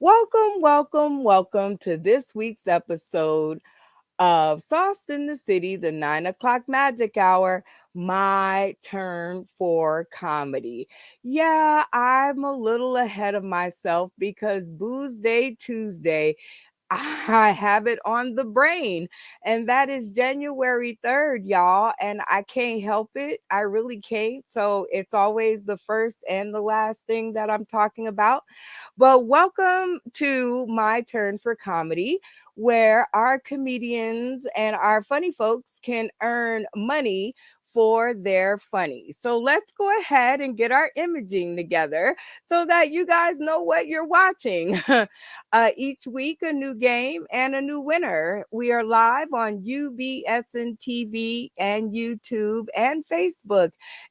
Welcome to this week's episode of Sauce in the City, the 9 o'clock magic hour. My turn for comedy. Yeah, I'm a little ahead of myself because Booze Day Tuesday I have it on the brain, and that is January 3rd, y'all. And I can't help it. I really can't. So it's always the first and the last thing that I'm talking about. But welcome to My Turn for Comedy, where our comedians and our funny folks can earn money for their funny. So let's go ahead and get our imaging together so that you guys know what you're watching. Each week, a new game and a new winner. We are live on UBSN TV and YouTube and Facebook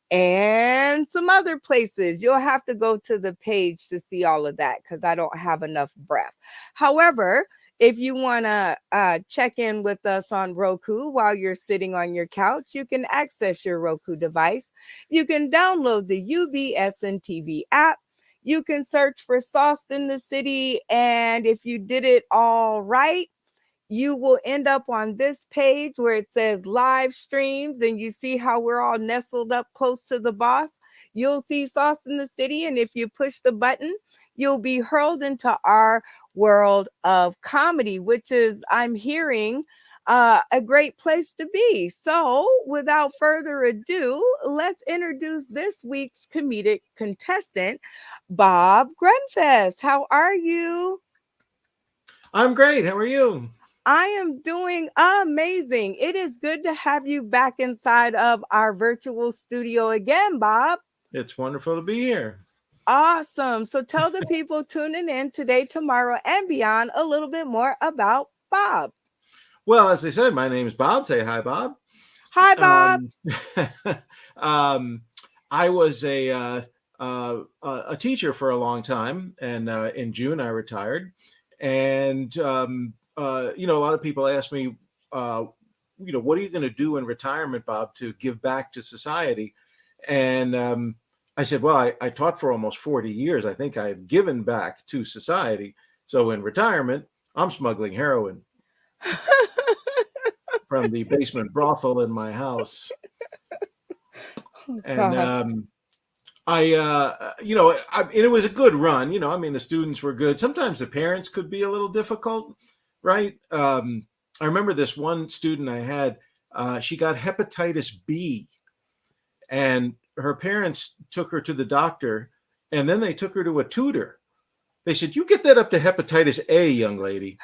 and some other places. You'll have to go to the page to see all of that because I don't have enough breath. However, if you want to check in with us on Roku while you're sitting on your couch, you can access your Roku device. You can download the UBSN TV app. You can search for Sauce in the City. And if you did it all right, you will end up on this page where it says live streams and you see how we're all nestled up close to the boss. You'll see Sauce in the City. And if you push the button, you'll be hurled into our world of comedy, which is, I'm hearing, a great place to be. So, without further ado, let's introduce this week's comedic contestant, Bob Grunfest. How are you? I'm great. How are you? I am doing amazing. It is good to have you back inside of our virtual studio again, Bob. It's wonderful to be here. Awesome. So tell the people tuning in today, tomorrow, and beyond a little bit more about Bob. Well, as I said, my name is Bob. Say hi, Bob. Hi, Bob. Um, um, I was a teacher for a long time, and in June I retired. And a lot of people ask me, what are you going to do in retirement, Bob, to give back to society? And I said, well, I taught for almost 40 years. I think I've given back to society. So in retirement, I'm smuggling heroin from the basement brothel in my house. Oh, And God. it was a good run. I mean, the students were good. Sometimes the parents could be a little difficult, right? I remember this one student I had, she got hepatitis B, and her parents took her to the doctor, and then they took her to a tutor. They said, "You get that up to hepatitis A, young lady."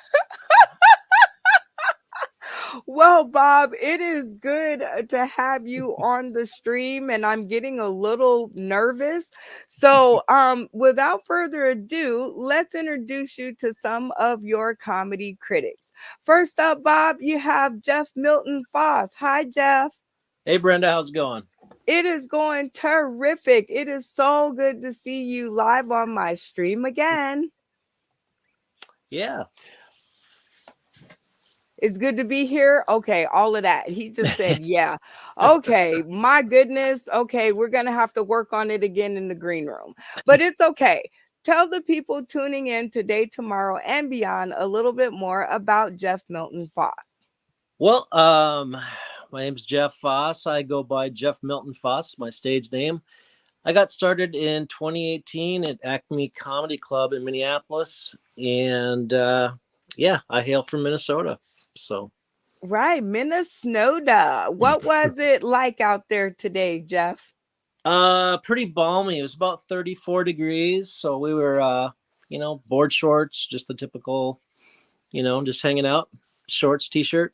Well, Bob, it is good to have you on the stream, and I'm getting a little nervous. So, without further ado, let's introduce you to some of your comedy critics. First up, Bob, you have Jeff Milton Foss. Hi, Jeff. Hey, Brenda, how's it going? It is going terrific. It is so good to see you live on my stream again. Yeah. It's good to be here. Okay, all of that. He just said, yeah. Okay, my goodness. Okay, we're going to have to work on it again in the green room. But it's okay. Tell the people tuning in today, tomorrow, and beyond a little bit more about Jeff Milton Foss. Well, my name's Jeff Foss. I go by Jeff Milton Foss, my stage name. I got started in 2018 at Acme Comedy Club in Minneapolis. And I hail from Minnesota. So, Right, Minnesota. What was it like out there today, Jeff? pretty balmy. It was about 34 degrees. So we were, board shorts, just the typical, just hanging out, shorts, t-shirt.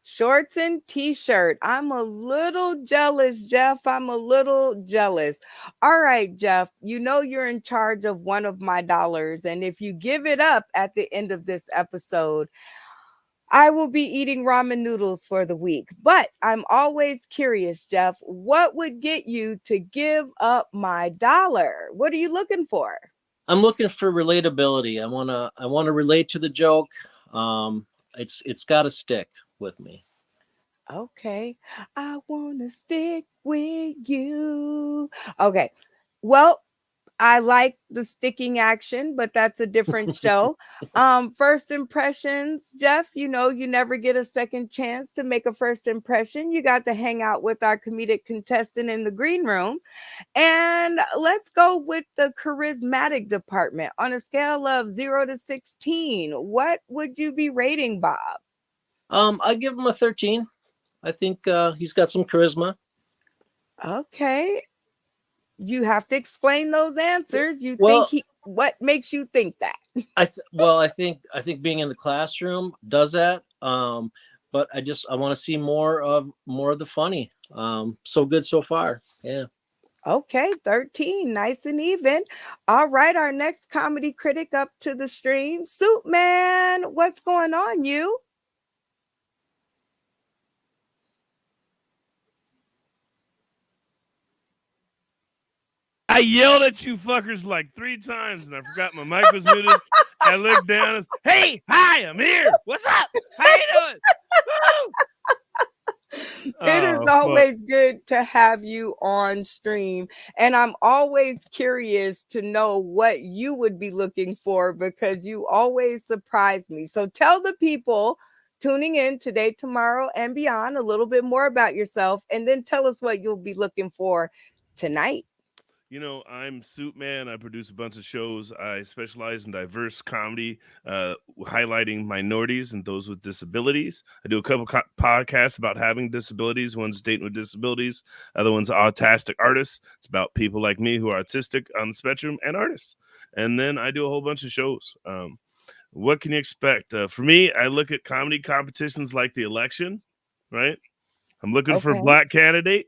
Shorts and t-shirt. I'm a little jealous, Jeff. I'm a little jealous. All right, Jeff, you know you're in charge of one of my dollars. And if you give it up at the end of this episode, I will be eating ramen noodles for the week. But I'm always curious, Jeff, what would get you to give up my dollar? What are you looking for? I'm looking for relatability. I wanna relate to the joke. It's got to stick with me. Okay. I want to stick with you. Okay. Well, I like the sticking action, but that's a different show. First impressions, Jeff, you never get a second chance to make a first impression. You got to hang out with our comedic contestant in the green room. And let's go with the charismatic department. On a scale of 0 to 16, what would you be rating Bob? I give him a 13. I think he's got some charisma. Okay. You have to explain those answers. You think Well, what makes you think that? I think being in the classroom does that. But I want to see more of the funny. So good so far. Yeah. Okay, 13, nice and even. All right, our next comedy critic up to the stream. Soup Man, what's going on, you? I yelled at you fuckers like 3 times and I forgot my mic was muted. I looked down and said, hey, hi, I'm here. What's up? How you doing? Woo! It is always good to have you on stream. And I'm always curious to know what you would be looking for because you always surprise me. So tell the people tuning in today, tomorrow, and beyond a little bit more about yourself, and then tell us what you'll be looking for tonight. I'm Soup Man. I produce a bunch of shows. I specialize in diverse comedy, highlighting minorities and those with disabilities. I do a couple podcasts about having disabilities. One's Dating with Disabilities. Other one's Autistic Artists. It's about people like me who are autistic on the spectrum and artists. And then I do a whole bunch of shows. What can you expect? For me, I look at comedy competitions like the election, right? I'm looking for a black candidate.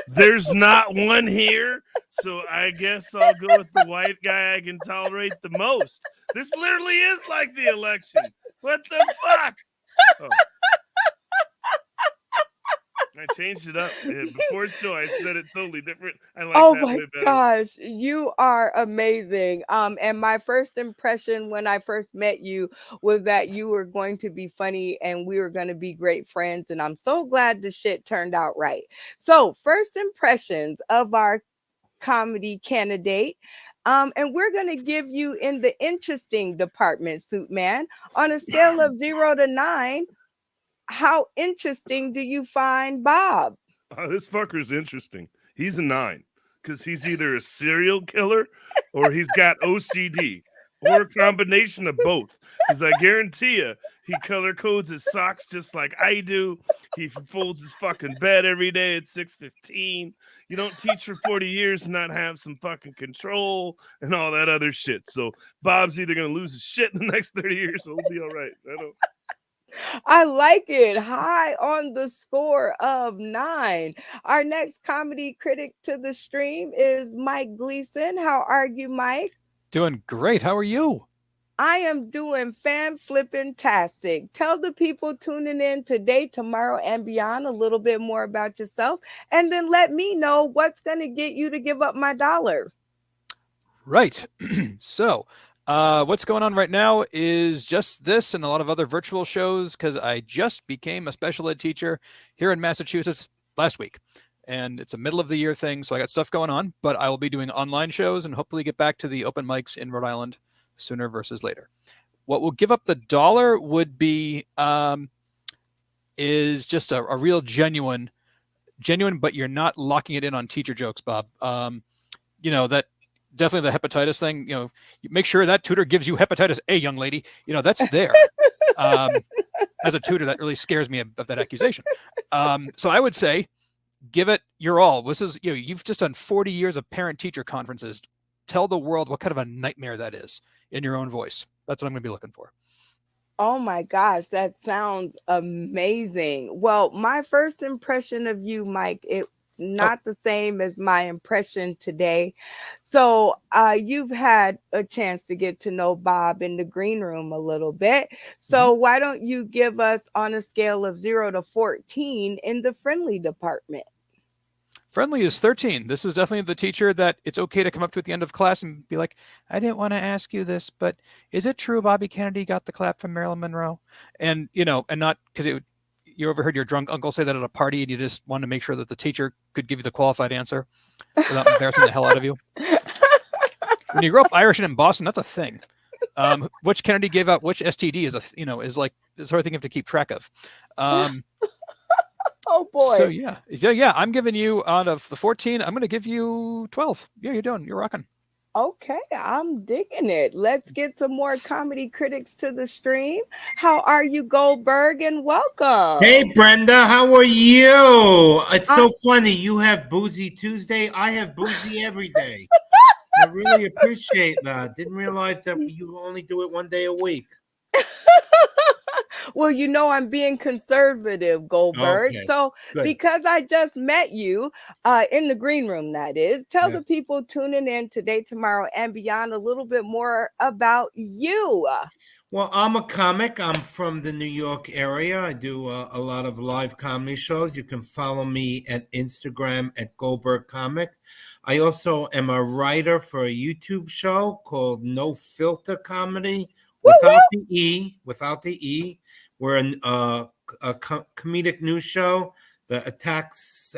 There's not one here, so I guess I'll go with the white guy I can tolerate the most. This literally is like the election. What the fuck? Oh. I changed it up. Before show, I said it totally different. I like Oh that my way better. gosh, you are amazing. And my first impression when I first met you was that you were going to be funny and we were going to be great friends. And I'm so glad the shit turned out right. So, first impressions of our comedy candidate. And we're going to give you in the interesting department, Suit Man, on a scale of 0 to 9. How interesting do you find Bob? This fucker's interesting. He's a 9 because he's either a serial killer or he's got OCD or a combination of both. Because I guarantee you, he color codes his socks just like I do. He folds his fucking bed every day at 6:15. You don't teach for 40 years and not have some fucking control and all that other shit. So Bob's either going to lose his shit in the next 30 years or he'll be all right. I don't. I like it. High on the score of 9. Our next comedy critic to the stream is Mike Gleason. How are you, Mike? Doing great. How are you? I am doing fan flipping tastic. Tell the people tuning in today, tomorrow, and beyond a little bit more about yourself, and then let me know what's going to get you to give up my dollar. Right. So, what's going on right now is just this and a lot of other virtual shows because I just became a special ed teacher here in Massachusetts last week. And it's a middle of the year thing, so I got stuff going on, but I will be doing online shows and hopefully get back to the open mics in Rhode Island sooner versus later. What will give up the dollar would be is just a real genuine, but you're not locking it in on teacher jokes, Bob. That definitely the hepatitis thing, you make sure that tutor gives you hepatitis A, young lady. That's there. As a tutor, that really scares me of that accusation. So I would say, give it your all. This is, you've just done 40 years of parent-teacher conferences. Tell the world what kind of a nightmare that is in your own voice. That's what I'm going to be looking for. Oh my gosh, that sounds amazing. Well, my first impression of you, Mike, it's not the same as my impression today. So you've had a chance to get to know Bob in the green room a little bit. So why don't you give us on a scale of 0 to 14 in the friendly department? Friendly is 13. This is definitely the teacher that it's okay to come up to at the end of class and be like, I didn't want to ask you this, but is it true Bobby Kennedy got the clap from Marilyn Monroe? And, and not because you overheard your drunk uncle say that at a party, and you just wanted to make sure that the teacher could give you the qualified answer without embarrassing the hell out of you? When you grow up Irish and in Boston, that's a thing. Which Kennedy gave out which STD is is like the sort of thing you have to keep track of. Oh So boy. yeah, I'm giving you out of the 14, I'm going to give you 12. Yeah, you're rocking. Okay, I'm digging it. Let's get some more comedy critics to the stream. How are you, Goldberg? And welcome. Hey, Brenda, how are you? It's I- so funny. You have Boozy Tuesday. I have Boozy every day. I really appreciate that. Didn't realize that you only do it one day a week. Well, I'm being conservative, Goldberg. Okay, So, good. because I just met you in the green room, that is, tell the Yes. people tuning in today, tomorrow, and beyond a little bit more about you. Well, I'm a comic. I'm from the New York area. I do a lot of live comedy shows. You can follow me at Instagram at Goldberg Comic. I also am a writer for a YouTube show called No Filter Comedy Woo without the E. We're a comedic news show that attacks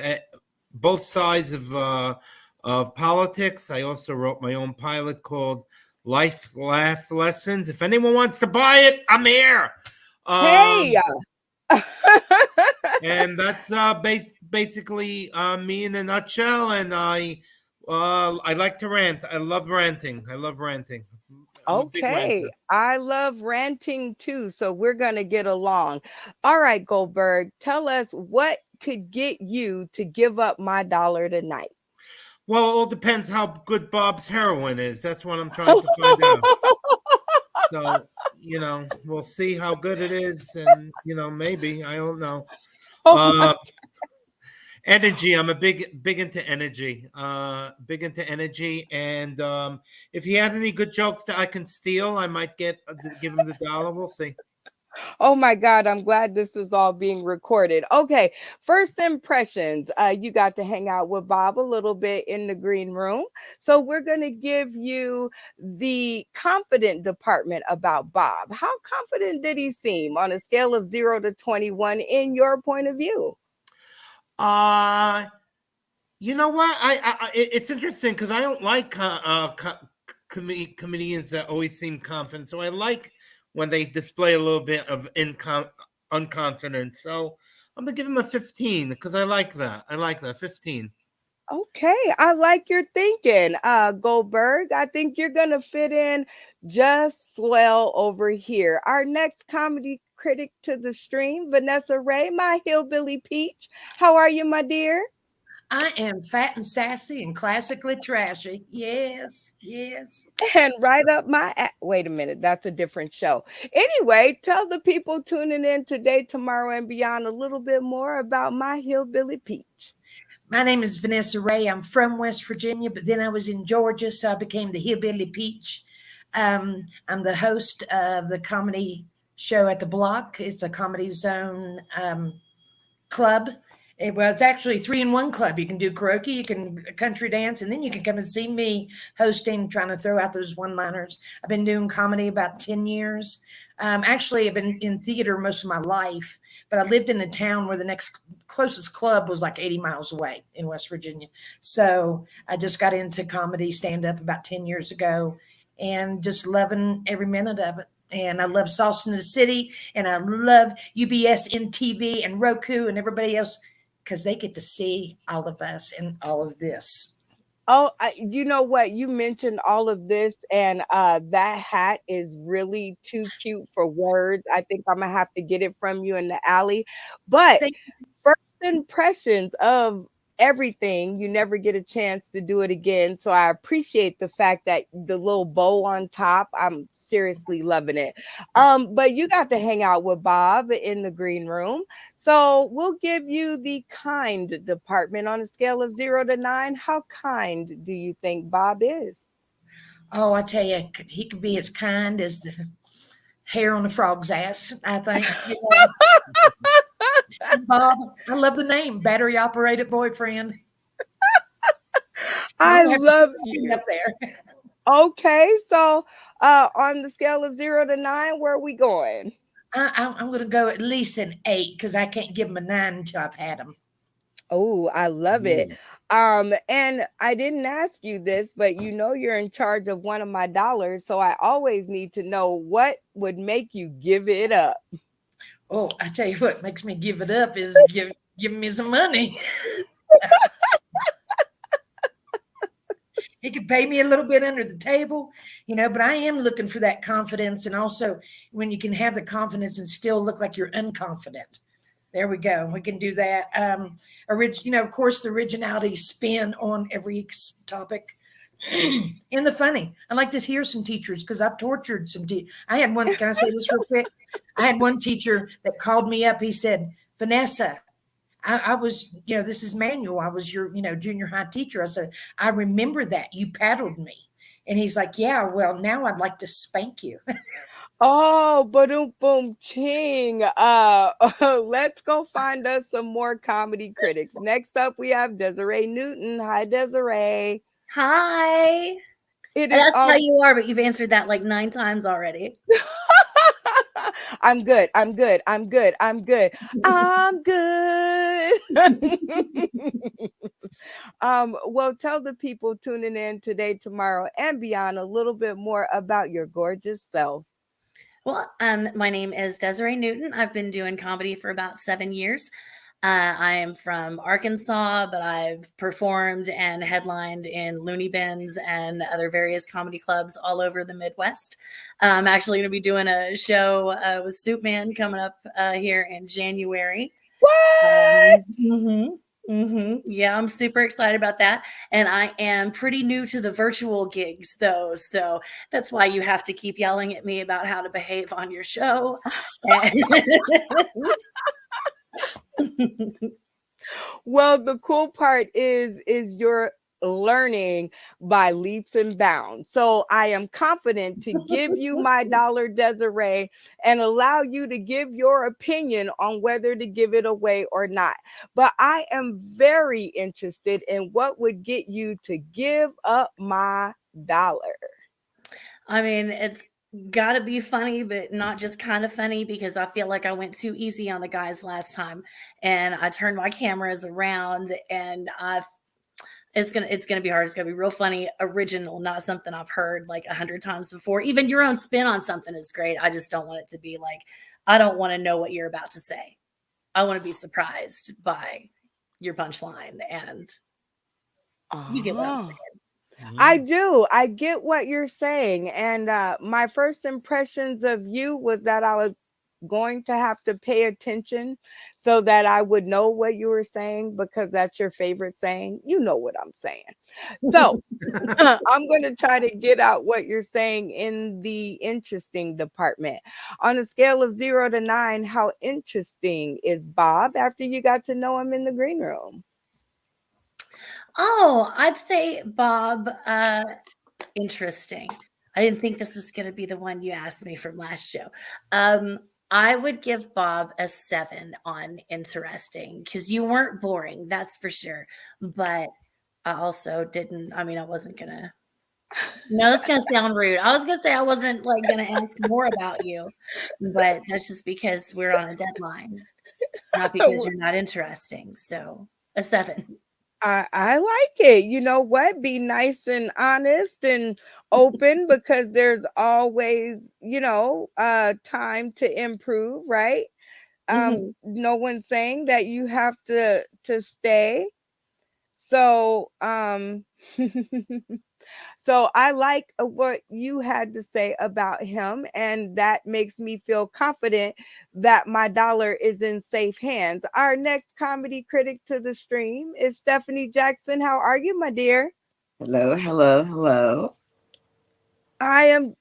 both sides of politics. I also wrote my own pilot called Life Laugh Lessons. If anyone wants to buy it, I'm here. Hey. And that's basically me in a nutshell. And I like to rant. I love ranting. I'm a big Okay, ranter. I love ranting too, so we're going to get along. All right, Goldberg, tell us what could get you to give up my dollar tonight. Well, it all depends how good Bob's heroin is. That's what I'm trying to find out. So, we'll see how good it is. And, maybe, I don't know. Oh my- Energy. I'm a big into energy. And if he had any good jokes that I can steal, I might give him the dollar. We'll see. Oh my God, I'm glad this is all being recorded. Okay, first impressions. You got to hang out with Bob a little bit in the green room. So we're going to give you the confident department about Bob. How confident did he seem on a scale of 0 to 21 in your point of view? You know what? It's interesting because I don't like comedians that always seem confident. So I like when they display a little bit of unconfidence. So I'm gonna give him a 15 because I like that. 15. Okay, I like your thinking, Goldberg. I think you're gonna fit in just swell over here. Our next comedy critic to the stream, Vanessa Ray, my hillbilly peach. How are you, my dear? I am fat and sassy and classically trashy. Yes, yes. And right up wait a minute, that's a different show. Anyway, tell the people tuning in today, tomorrow, and beyond a little bit more about my hillbilly peach. My name is Vanessa Ray. I'm from West Virginia, but then I was in Georgia, so I became the Hillbilly Peach. I'm the host of the comedy show at the Block. It's a Comedy Zone club. It's actually 3-in-1 club. You can do karaoke, you can country dance, and then you can come and see me hosting, trying to throw out those one-liners. I've been doing comedy about 10 years. Actually, I've been in theater most of my life, but I lived in a town where the next closest club was like 80 miles away in West Virginia. So I just got into comedy stand-up about 10 years ago and just loving every minute of it. And I love Sauce in the City, and I love UBS NTV and Roku and everybody else because they get to see all of us and all of this. Oh, you know what? You mentioned all of this, and that hat is really too cute for words. I think I'm gonna have to get it from you in the alley. But first impressions of everything, you never get a chance to do it again. So I appreciate the fact that the little bow on top, I'm seriously loving it. But you got to hang out with Bob in the green room. So we'll give you the kind department on a scale of 0 to 9. How kind do you think Bob is? Oh, I tell you, he could be as kind as the hair on a frog's ass, I think. Bob, I love the name, battery operated boyfriend. I love you. Up there. Okay, so on the scale of 0 to 9, where are we going? I'm going to go at least an 8 because I can't give them a 9 until I've had them. Oh, I love it. And I didn't ask you this, but you know you're in charge of one of my dollars, so I always need to know what would make you give it up. Oh, I tell you what makes me give it up is giving me some money. He could pay me a little bit under the table, but I am looking for that confidence. And also when you can have the confidence and still look like you're unconfident. There we go. We can do that. Of course, the originality spin on every topic. And the funny, I like to hear some teachers because I've tortured some teachers. I had one, can I say this real quick? I had one teacher that called me up. He said, Vanessa, I was, this is Manuel. I was your, junior high teacher. I said, I remember that you paddled me. And he's like, yeah, well, now I'd like to spank you. Oh, boom, boom, ching. Let's go find us some more comedy critics. Next up, we have Desiree Newton. Hi, Desiree. Hi. It I is asked how you are, but you've answered that like 9 times already. I'm good. I'm good. I'm good. I'm good. I'm good. Well, tell the people tuning in today, tomorrow, and beyond a little bit more about your gorgeous self. Well, my name is Desiree Newton. I've been doing comedy for about 7 years. I am from Arkansas, but I've performed and headlined in Looney Bins and other various comedy clubs all over the Midwest. I'm actually going to be doing a show with Soup Man coming up here in January. What? Yeah, I'm super excited about that. And I am pretty new to the virtual gigs, though. So that's why you have to keep yelling at me about how to behave on your show. Well, the cool part is you're learning by leaps and bounds. So I am confident to give you my dollar, Desiree, and allow you to give your opinion on whether to give it away or not. But I am very interested in what would get you to give up my dollar. I mean, it's got to be funny, but not just kind of funny, because I feel like I went too easy on the guys last time and I turned my cameras around and it's gonna be hard. It's gonna be real funny, original, not something I've heard like 100 times before. Even your own spin on something is great. I just don't want it to be like, I don't want to know what you're about to say. I want to be surprised by your punchline, and you get what I'm saying. I do. I get what you're saying. And my first impressions of you was that I was going to have to pay attention so that I would know what you were saying, because that's your favorite saying. You know what I'm saying. So I'm going to try to get out what you're saying in the interesting department. On a scale of 0 to 9, how interesting is Bob after you got to know him in the green room? Oh, I'd say Bob, interesting. I didn't think this was going to be the one you asked me from last show. I would give Bob a 7 on interesting, because you weren't boring, that's for sure. But I also didn't, I wasn't going to, no, that's going to sound rude. I was going to say I wasn't like going to ask more about you, but that's just because we're on a deadline, not because you're not interesting. So a 7. I like it. You know what? Be nice and honest and open, because there's always, time to improve, right? No one's saying that you have to stay. So, so I like what you had to say about him, and that makes me feel confident that my dollar is in safe hands. Our next comedy critic to the stream is Stephanie Jackson. How are you, my dear? Hello, hello, hello. I am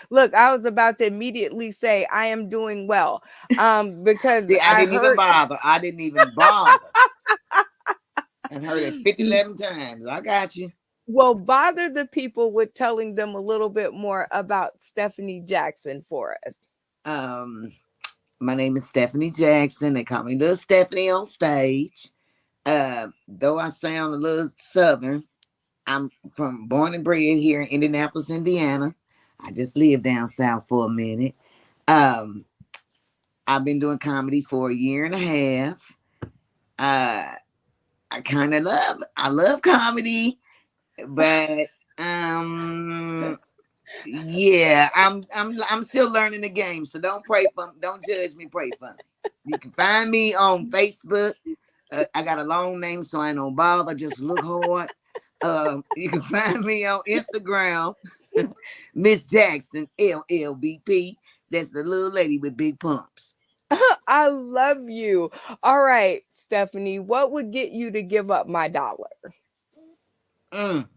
look, I was about to immediately say I am doing well. Because See, I didn't heard... even bother. I didn't even bother. And heard it 11 times. I got you. Well, bother the people with telling them a little bit more about Stephanie Jackson for us. My name is Stephanie Jackson. They call me Little Stephanie on stage. Though I sound a little Southern, I'm born and bred here in Indianapolis, Indiana. I just lived down south for a minute. I've been doing comedy for a year and a half. I love comedy, but yeah, I'm still learning the game. So don't judge me, pray for me. You can find me on Facebook. I got a long name, so I don't bother. Just look hard. You can find me on Instagram, Miss Jackson LLBP. That's the little lady with big pumps. I love you. All right, Stephanie, what would get you to give up my dollar? Mm,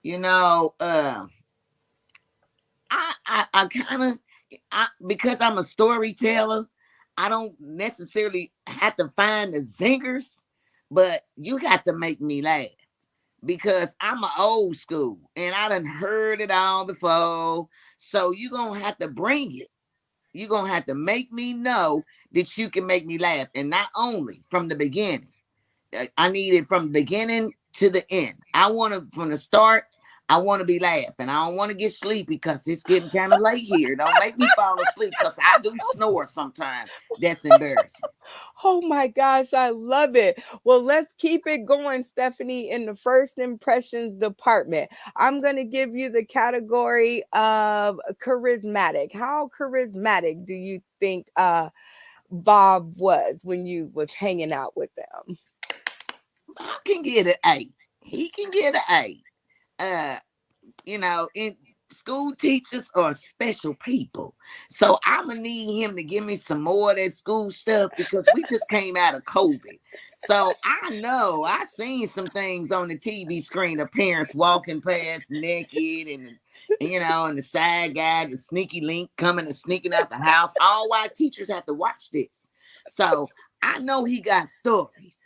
you know, I kind of, because I'm a storyteller, I don't necessarily have to find the zingers, but you got to make me laugh because I'm a old school and I done heard it all before. So you gonna have to bring it. You're gonna have to make me know that you can make me laugh, and not only from the beginning. I need it from the beginning to the end. I want to from the start. I want to be laughing. I don't want to get sleepy because it's getting kind of late here. Don't make me fall asleep because I do snore sometimes. That's embarrassing. Oh my gosh, I love it. Well, let's keep it going, Stephanie, in the first impressions department. I'm going to give you the category of charismatic. How charismatic do you think Bob was when you was hanging out with them? Bob can get an A. He can get an A. In school teachers are special people. So I'm gonna need him to give me some more of that school stuff because we just came out of COVID. So I know I seen some things on the TV screen of parents walking past naked and the side guy, the sneaky link coming and sneaking out the house. All while teachers have to watch this. So I know he got stories.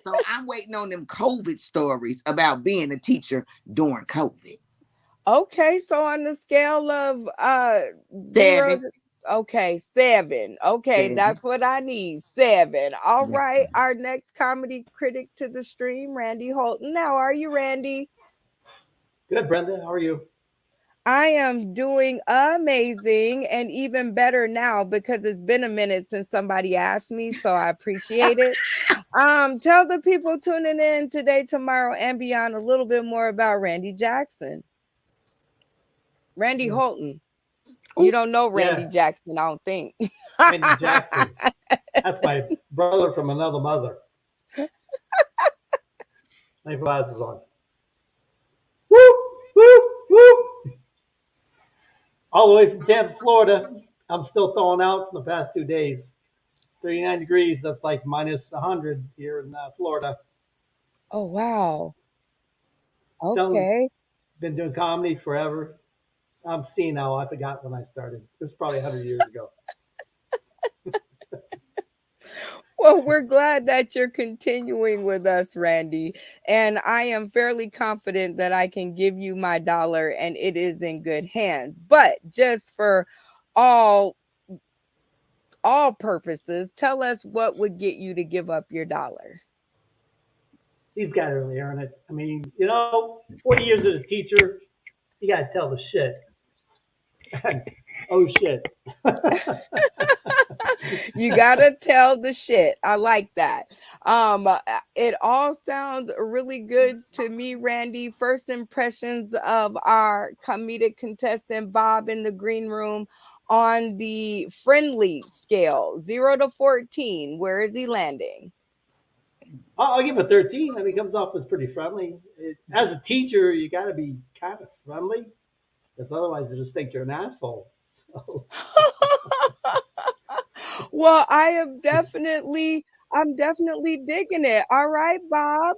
So I'm waiting on them COVID stories about being a teacher during COVID. Okay, so on the scale of 0 7. to, okay, 7. Okay, 7. that's what I need. 7. All Yes. right, our next comedy critic to the stream, Randy Holton. How are you, Randy? Good, Brenda. How are you? I am doing amazing and even better now because it's been a minute since somebody asked me, so I appreciate it. Tell the people tuning in today, tomorrow, and beyond a little bit more about Randy Jackson. Randy Holton. You don't know Randy Yeah, Jackson, I don't think. Randy Jackson. That's my brother from another mother. My glasses on. Woo, woo, woo. All the way from Tampa, Florida. I'm still thawing out from the past 2 days. 39 degrees. That's like minus 100 here in Florida. Oh, wow. Still Okay. been doing comedy forever. I'm senile. I forgot when I started. It was probably 100 years ago. Well, we're glad that you're continuing with us, Randy. And I am fairly confident that I can give you my dollar and it is in good hands. But just for all purposes, tell us what would get you to give up your dollar. He's got to really earn it. I mean, 40 years as a teacher, you got to tell the shit. Oh, shit. You gotta tell the shit. I like that. It all sounds really good to me, Randy. First impressions of our comedic contestant Bob in the green room on the friendly scale, 0 to 14. Where is he landing? I'll give him a 13. I mean, he comes off as pretty friendly. As a teacher, you got to be kind of friendly, because otherwise they just think you're an asshole. So. Well, I'm definitely digging it. All right, Bob.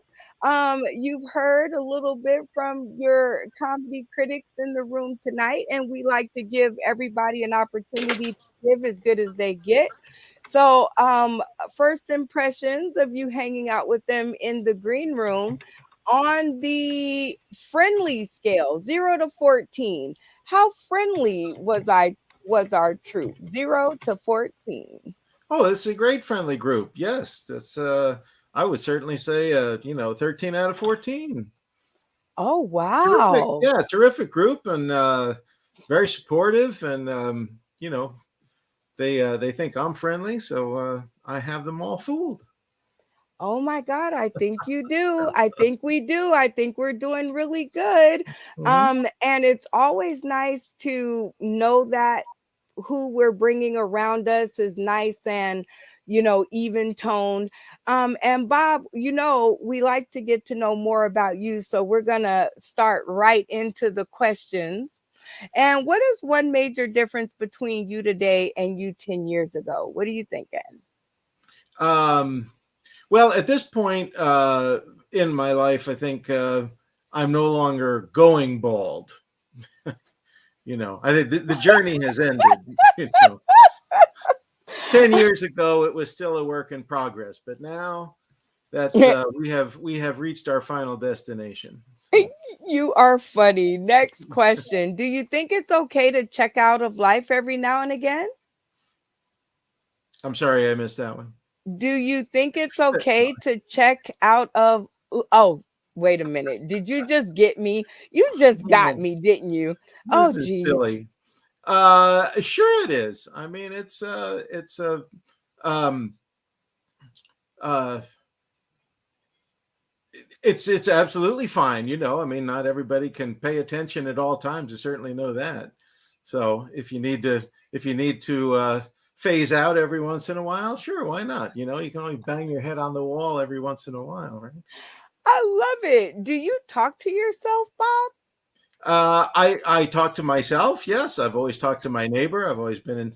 You've heard a little bit from your comedy critics in the room tonight, and we like to give everybody an opportunity to give as good as they get. So, first impressions of you hanging out with them in the green room on the friendly scale, 0 to 14. How friendly was our troop? 0 to 14. Oh, it's a great friendly group. Yes, that's I would certainly say 13 out of 14. Oh, Terrific. wow. Yeah, terrific group and very supportive and they think I'm friendly, so I have them all fooled. Oh my God, I think you do. I think we do. I think we're doing really good. And it's always nice to know that who we're bringing around us is nice and, even toned. And Bob, we like to get to know more about you. So we're going to start right into the questions. And what is one major difference between you today and you 10 years ago? What are you thinking? Well, at this point in my life, I think I'm no longer going bald. I think the journey has ended. 10 years ago, it was still a work in progress, but now that's we have reached our final destination. So. You are funny. Next question. Do you think it's okay to check out of life every now and again? I'm sorry, I missed that one. Do you think it's okay to check out of oh, wait a minute. Did you just get me? You just got me, didn't you? Oh, This is geez. silly. Sure it is. I mean, it's it's absolutely fine. I mean, not everybody can pay attention at all times. You certainly know that. So if you need to phase out every once in a while, sure, why not? You can only bang your head on the wall every once in a while, right? I love it. Do you talk to yourself, Bob? I talk to myself. Yes, I've always talked to my neighbor. I've always been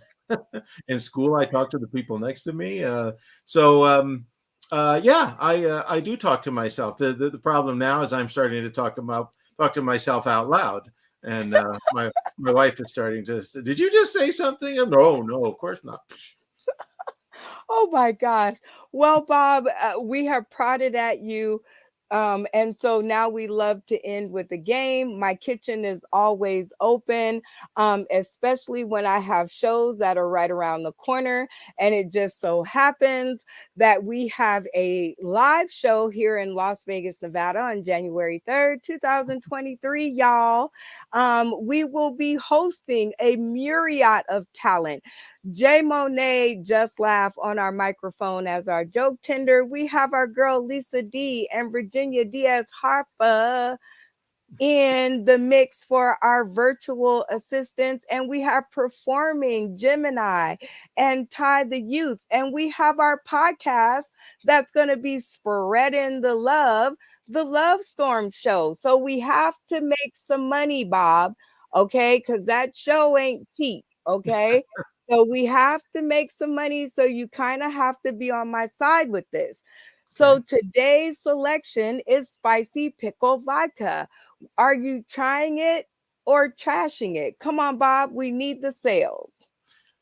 in school. I talk to the people next to me. Yeah, I do talk to myself. The problem now is I'm starting to talk to myself out loud, and my wife is starting to say, "Did you just say something?" No, of course not. Oh my gosh. Well, Bob, we have prodded at you. And so now we love to end with a game. My kitchen is always open, especially when I have shows that are right around the corner. And it just so happens that we have a live show here in Las Vegas, Nevada on January 3rd, 2023, y'all. We will be hosting a myriad of talent. Jay Monet just laughed on our microphone as our joke tender. We have our girl Lisa D and Virginia Diaz Harpa in the mix for our virtual assistants. And we have performing Gemini and Ty the Youth. And we have our podcast that's going to be spreading the Love Storm Show. So we have to make some money, Bob. Okay. Because that show ain't cheap. Okay. So we have to make some money. So you kind of have to be on my side with this. So today's selection is spicy pickle vodka. Are you trying it or trashing it? Come on, Bob. We need the sales.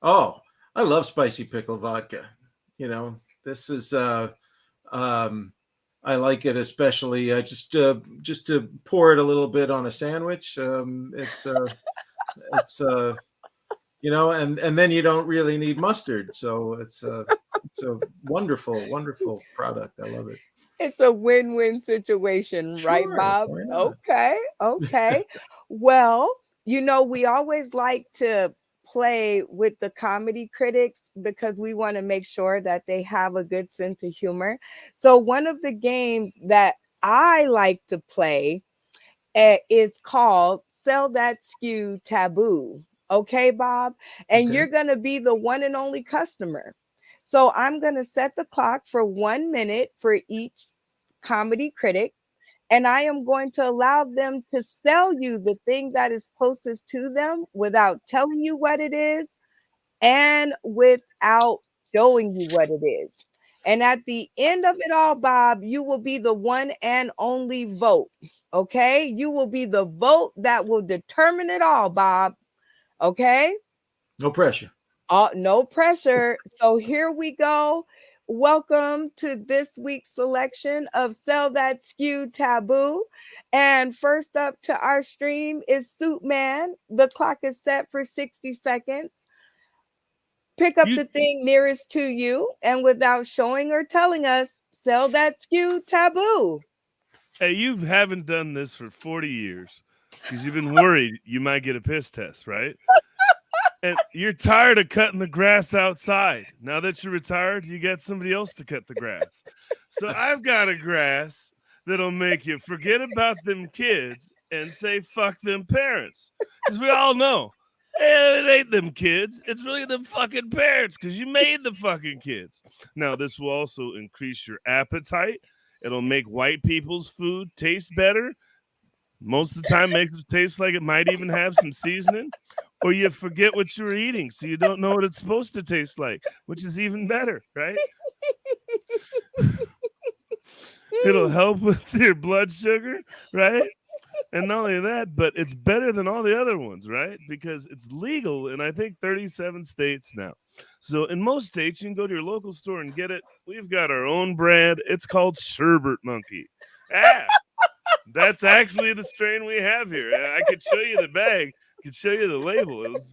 Oh, I love spicy pickle vodka. This is I like it especially just to pour it a little bit on a sandwich. It's and then you don't really need mustard. So it's a wonderful product. I love it. It's a win-win situation, right, Sure, Bob? why not? Okay. Well, we always like to play with the comedy critics because we want to make sure that they have a good sense of humor. So one of the games that I like to play is called Sell That SKU Taboo. Okay, Bob? And you're going to be the one and only customer. So I'm going to set the clock for 1 minute for each comedy critic. And I am going to allow them to sell you the thing that is closest to them without telling you what it is and without showing you what it is. And at the end of it all, Bob, you will be the one and only vote. Okay? You will be the vote that will determine it all, Bob. Okay? No pressure. No pressure. So here we go. Welcome to this week's selection of Sell That SKU Taboo. And first up to our stream is Soup Man. The clock is set for 60 seconds. Pick up the thing nearest to you, and without showing or telling us, sell that SKU taboo. Hey, you haven't done this for 40 years because you've been worried you might get a piss test, right? And you're tired of cutting the grass outside. Now that you're retired, you got somebody else to cut the grass. So I've got a grass that'll make you forget about them kids and say fuck them parents. Because we all know, it ain't them kids. It's really them fucking parents because you made the fucking kids. Now, this will also increase your appetite. It'll make white people's food taste better. Most of the time, makes it taste like it might even have some seasoning. Or you forget what you were eating, so you don't know what it's supposed to taste like, which is even better, right? It'll help with your blood sugar, right? And not only that, but it's better than all the other ones, right? Because it's legal in I think 37 states now. So in most states, you can go to your local store and get it. We've got our own brand. It's called Sherbet Monkey. Ah, that's actually the strain we have here. I could show you the bag. I could show you the label. It's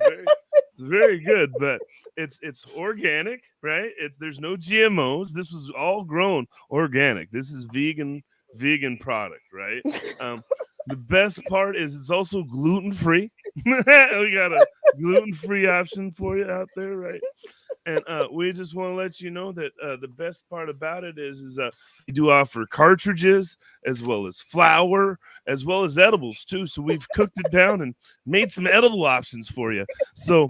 very good, but it's organic, right? There's no GMOs. This was all grown organic. This is vegan product, right? The best part is it's also gluten free. We got a gluten free option for you out there, right? And we just want to let you know that the best part about it is we do offer cartridges as well as flour as well as edibles too. So we've cooked it down and made some edible options for you. So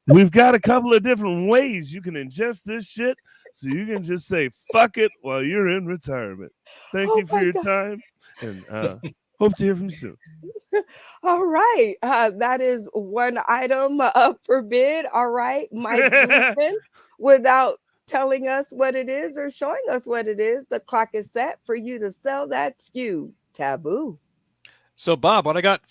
we've got a couple of different ways you can ingest this shit. So you can just say fuck it while you're in retirement. Thank you for your time, and hope to hear from you soon. All right. That is one item up for bid. All right. Mike Gleason, without telling us what it is or showing us what it is, the clock is set for you to sell that SKU. Taboo. So, Bob, what I got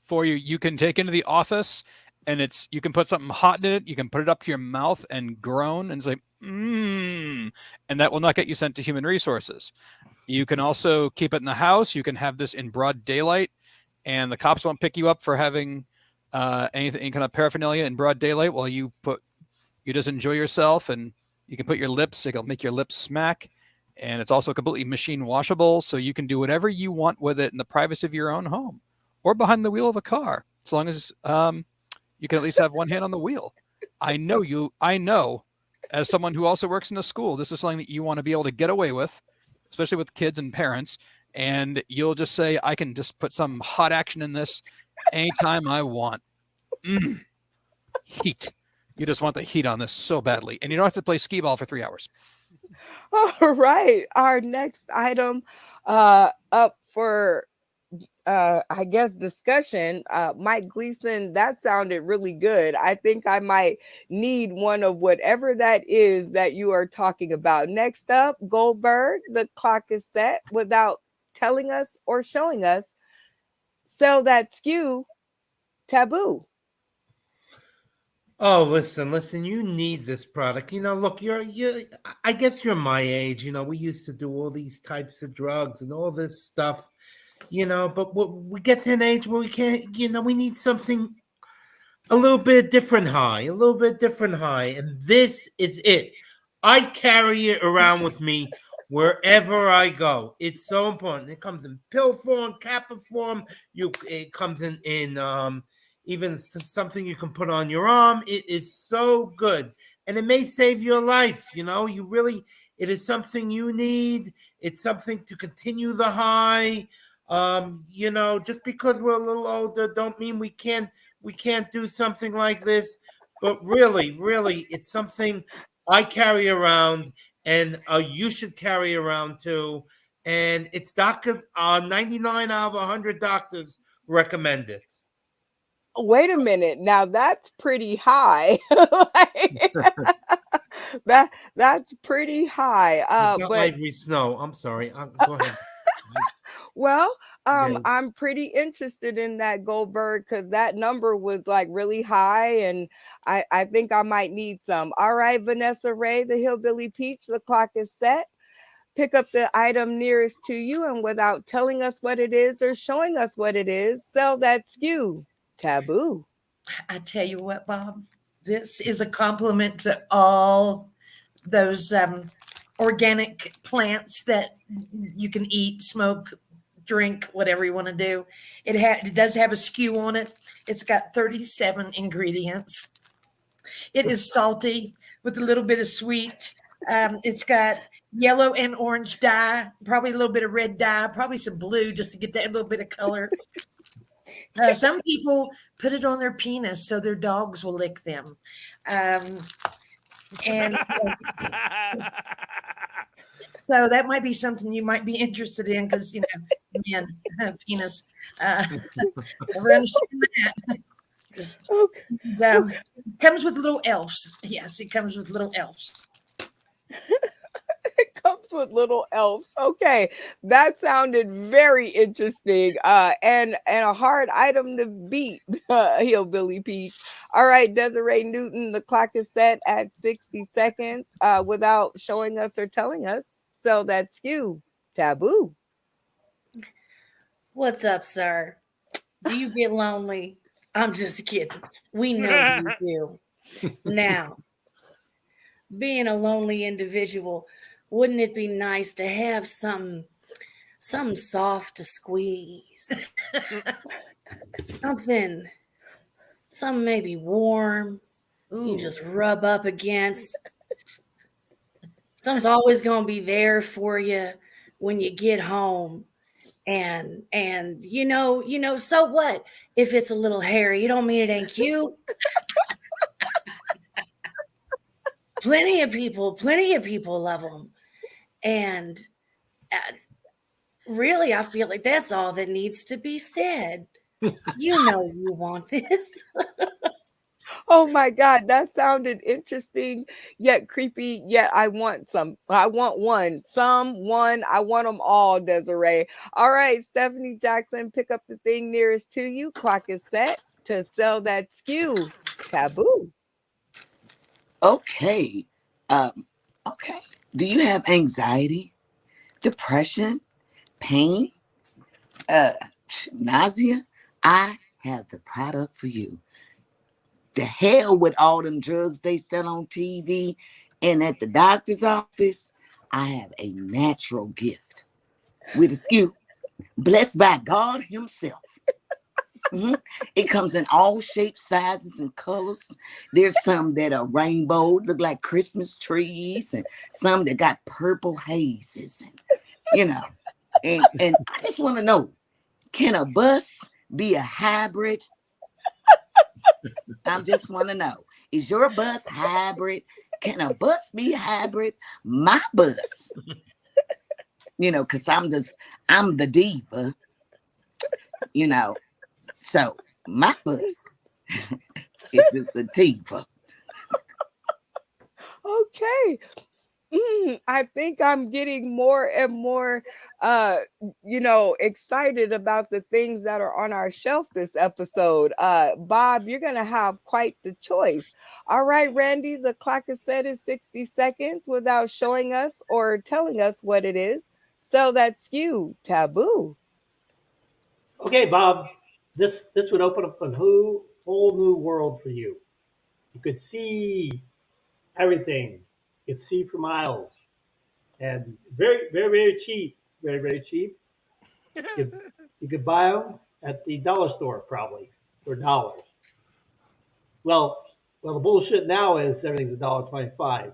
for you, you can take into the office and you can put something hot in it. You can put it up to your mouth and groan and say, and that will not get you sent to human resources. You can also keep it in the house. You can have this in broad daylight, and the cops won't pick you up for having any kind of paraphernalia in broad daylight while you just enjoy yourself. And you can put your lips, it'll make your lips smack. And it's also completely machine washable, so you can do whatever you want with it in the privacy of your own home or behind the wheel of a car, as long as you can at least have one hand on the wheel. I know, as someone who also works in a school, this is something that you want to be able to get away with, especially with kids and parents. And you'll just say, I can just put some hot action in this anytime I want. Heat. You just want the heat on this so badly. And you don't have to play skee ball for 3 hours. All right. Our next item up for I guess discussion. Mike Gleason, that sounded really good. I think I might need one of whatever that is that you are talking about. Next up, Goldberg, the clock is set. Without telling us or showing us, sell that SKU. Taboo. Oh, listen, you need this product. Look, I guess you're my age. We used to do all these types of drugs and all this stuff, but we get to an age where we can't, we need something a little bit different high. And this is it. I carry it around with me wherever I go. It's so important. It comes in pill form, capsule form. It comes in even something you can put on your arm. It is so good, and it may save your life. It is something you need. It's something to continue the high. Just because we're a little older, don't mean we can't do something like this. But really, it's something I carry around, and you should carry around too. And it's 99 out of 100 doctors recommend it. Wait a minute. Now that's pretty high. That's pretty high. But Ivory Snow. I'm sorry. Go ahead. Well, I'm pretty interested in that Goldberg because that number was like really high, and I think I might need some. All right, Vanessa Ray, the Hillbilly Peach, the clock is set. Pick up the item nearest to you, and without telling us what it is or showing us what it is, sell that SKU. Taboo. I tell you what, Bob, this is a compliment to all those organic plants that you can eat, smoke, drink, whatever you want to do. It does have a SKU on it. It's got 37 ingredients. It is salty with a little bit of sweet. It's got yellow and orange dye, probably a little bit of red dye, probably some blue just to get that little bit of color. Some people put it on their penis so their dogs will lick them. And so that might be something you might be interested in because, man, penis. Never understand that. Comes with little elves. Yes, it comes with little elves. It comes with little elves. Okay, that sounded very interesting. And a hard item to beat, Hillbilly Peach. All right, Desiree Newton, the clock is set at 60 seconds without showing us or telling us. So that's you, Taboo. What's up, sir? Do you get lonely? I'm just kidding. We know you do. Now, being a lonely individual, wouldn't it be nice to have something soft to squeeze? something maybe warm. You just rub up against. Something's always gonna be there for you when you get home. And so what if it's a little hairy? You don't mean it ain't cute. Plenty of people love them. And really, I feel like that's all that needs to be said. You know you want this. Oh my God, that sounded interesting, yet creepy, yet I want some. I want one. I want them all, Desiree. All right, Stephanie Jackson, pick up the thing nearest to you. Clock is set to sell that SKU. Taboo. Okay. Okay. Do you have anxiety, depression, pain, nausea? I have the product for you. The hell with all them drugs they sell on TV and at the doctor's office. I have a natural gift with a SKU blessed by God himself. It comes in all shapes, sizes, and colors. There's some that are rainbow, look like Christmas trees, and some that got purple hazes, and and I just want to know, can a bus be a hybrid? I just want to know, is your bus hybrid? Can a bus be hybrid? My bus, because I'm the diva, so my bus is a sativa. Okay. I think I'm getting more and more, excited about the things that are on our shelf this episode. Bob, you're going to have quite the choice. All right, Randy, the clock is set in 60 seconds without showing us or telling us what it is. So that's you, Taboo. Okay, Bob, this would open up a whole new world for you. You could see everything. You could see for miles. And very, very, very cheap. Very, very cheap. You could buy them at the dollar store probably for dollars. Well, the bullshit now is everything's $1.25.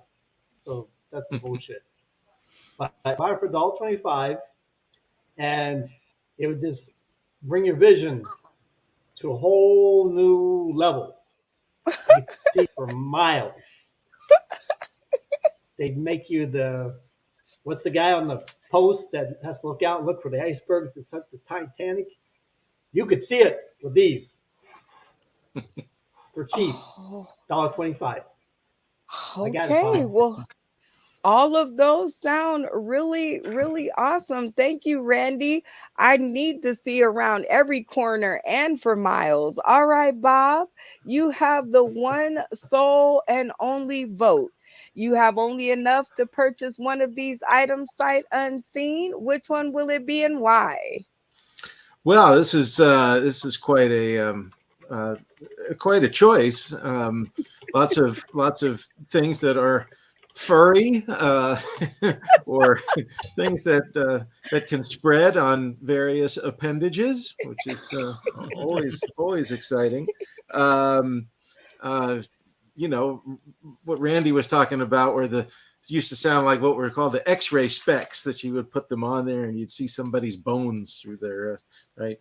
So that's the bullshit. But I buy it for $1.25, and it would just bring your vision to a whole new level. You could see for miles. They'd make you what's the guy on the post that has to look out and look for the icebergs that touch the Titanic? You could see it with these for cheap, $1.25. Okay, well, all of those sound really, really awesome. Thank you, Randy. I need to see around every corner and for miles. All right, Bob, you have the one sole and only vote. You have only enough to purchase one of these items sight unseen. Which one will it be and why? Well, this is quite a choice. Lots of things that are furry or things that can spread on various appendages, which is always exciting. you know, what Randy was talking about, where it used to sound like what were called the X-ray specs, that you would put them on there and you'd see somebody's bones through their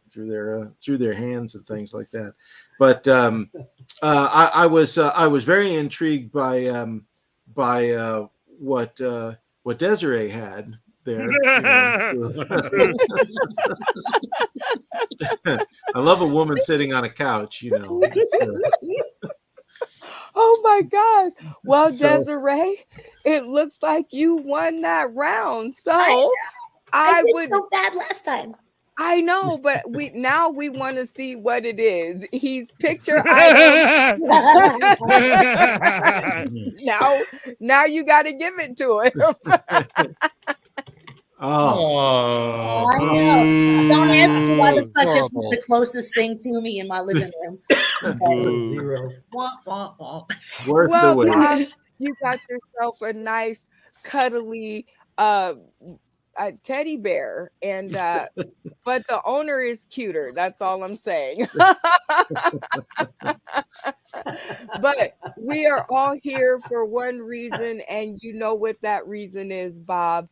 through their hands and things like that. But I was very intrigued by what Desiree had there. I love a woman sitting on a couch, you know. Oh my gosh. Well, So- Desiree, it looks like you won that round. So I did would so bad last time. I know, but we want to see what it is. He's picture item. now you got to give it to him. Oh, I know. Don't ask me why the fuck this is horrible. the closest thing to me in my living room. Zero. Wah, wah, wah. worth the Well, wait. Bob, you got yourself a nice, cuddly a teddy bear, and but the owner is cuter. That's all I'm saying. But we are all here for one reason, and you know what that reason is, Bob.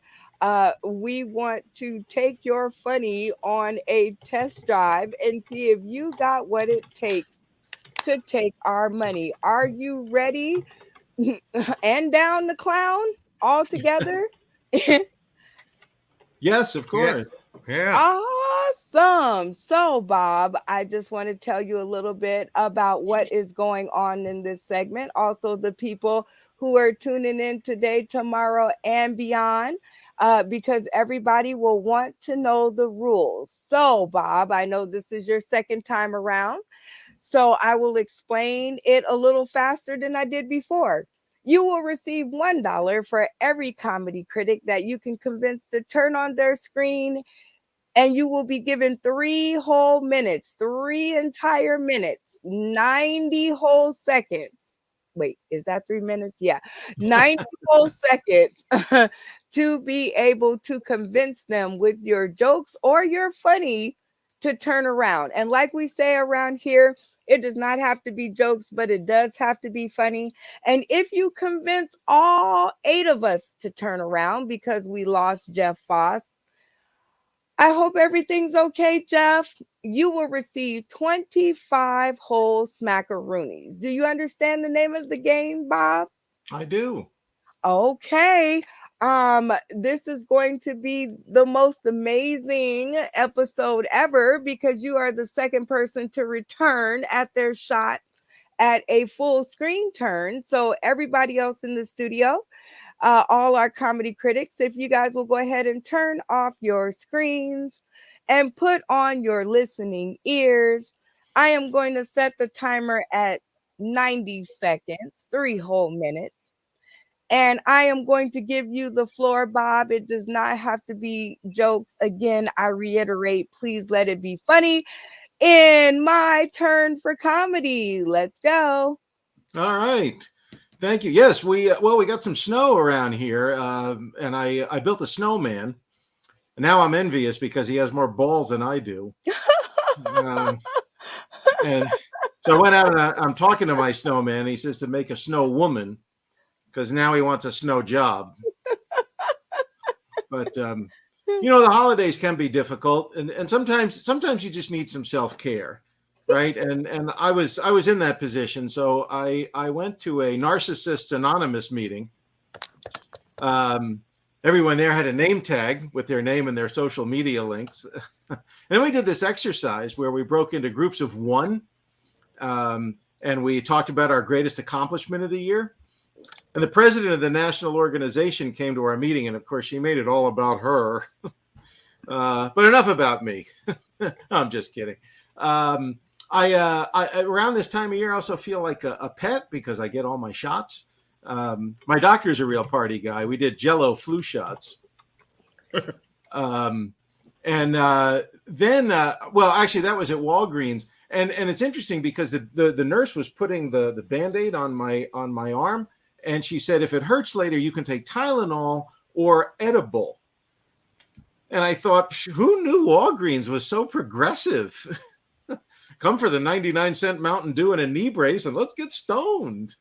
We want to take your funny on a test drive and see if you got what it takes to take our money. Are you ready? And down the clown all together? Yes, of course. Yeah. Awesome. So, Bob, I just want to tell you a little bit about what is going on in this segment. Also, the people who are tuning in today, tomorrow, and beyond, because everybody will want to know the rules. So, Bob, I know this is your second time around, so I will explain it a little faster than I did before. You will receive $1 for every comedy critic that you can convince to turn on their screen, and you will be given 3 whole minutes, 3 entire minutes, 90 whole seconds. Wait, is that 3 minutes? Yeah, 90 whole seconds to be able to convince them with your jokes or your funny to turn around. And like we say around here, it does not have to be jokes, but it does have to be funny. And if you convince all 8 of us to turn around because we lost Jeff Foss, I hope everything's okay, Jeff. You will receive 25 whole smackaroonies. Do you understand the name of the game, Bob? I do. Okay. This is going to be the most amazing episode ever because you are the second person to return at their shot at a full screen turn. So everybody else in the studio, all our comedy critics, if you guys will go ahead and turn off your screens and put on your listening ears. I am going to set the timer at 90 seconds, 3 whole minutes. And I am going to give you the floor, Bob. It does not have to be jokes. Again, I reiterate, please let it be funny. In my turn for comedy. Let's go. All right. Thank you. Yes, we got some snow around here, and I built a snowman. And now I'm envious because he has more balls than I do. And so I went out and I'm talking to my snowman. He says to make a snow woman because now he wants a snow job. But you know, the holidays can be difficult, and sometimes you just need some self-care, right? And I was in that position, so I went to a Narcissists Anonymous meeting. Everyone there had a name tag with their name and their social media links. And then we did this exercise where we broke into groups of 1, and we talked about our greatest accomplishment of the year. And the president of the national organization came to our meeting, and of course, she made it all about her. But enough about me. I'm just kidding. I around this time of year, I also feel like a pet because I get all my shots. My doctor's a real party guy. We did Jell-O flu shots. Then, well, actually, that was at Walgreens. And it's interesting because the nurse was putting the Band-Aid on my arm. And she said, if it hurts later, you can take Tylenol or edible. And I thought, who knew Walgreens was so progressive? Come for the 99-cent Mountain Dew and a knee brace and let's get stoned.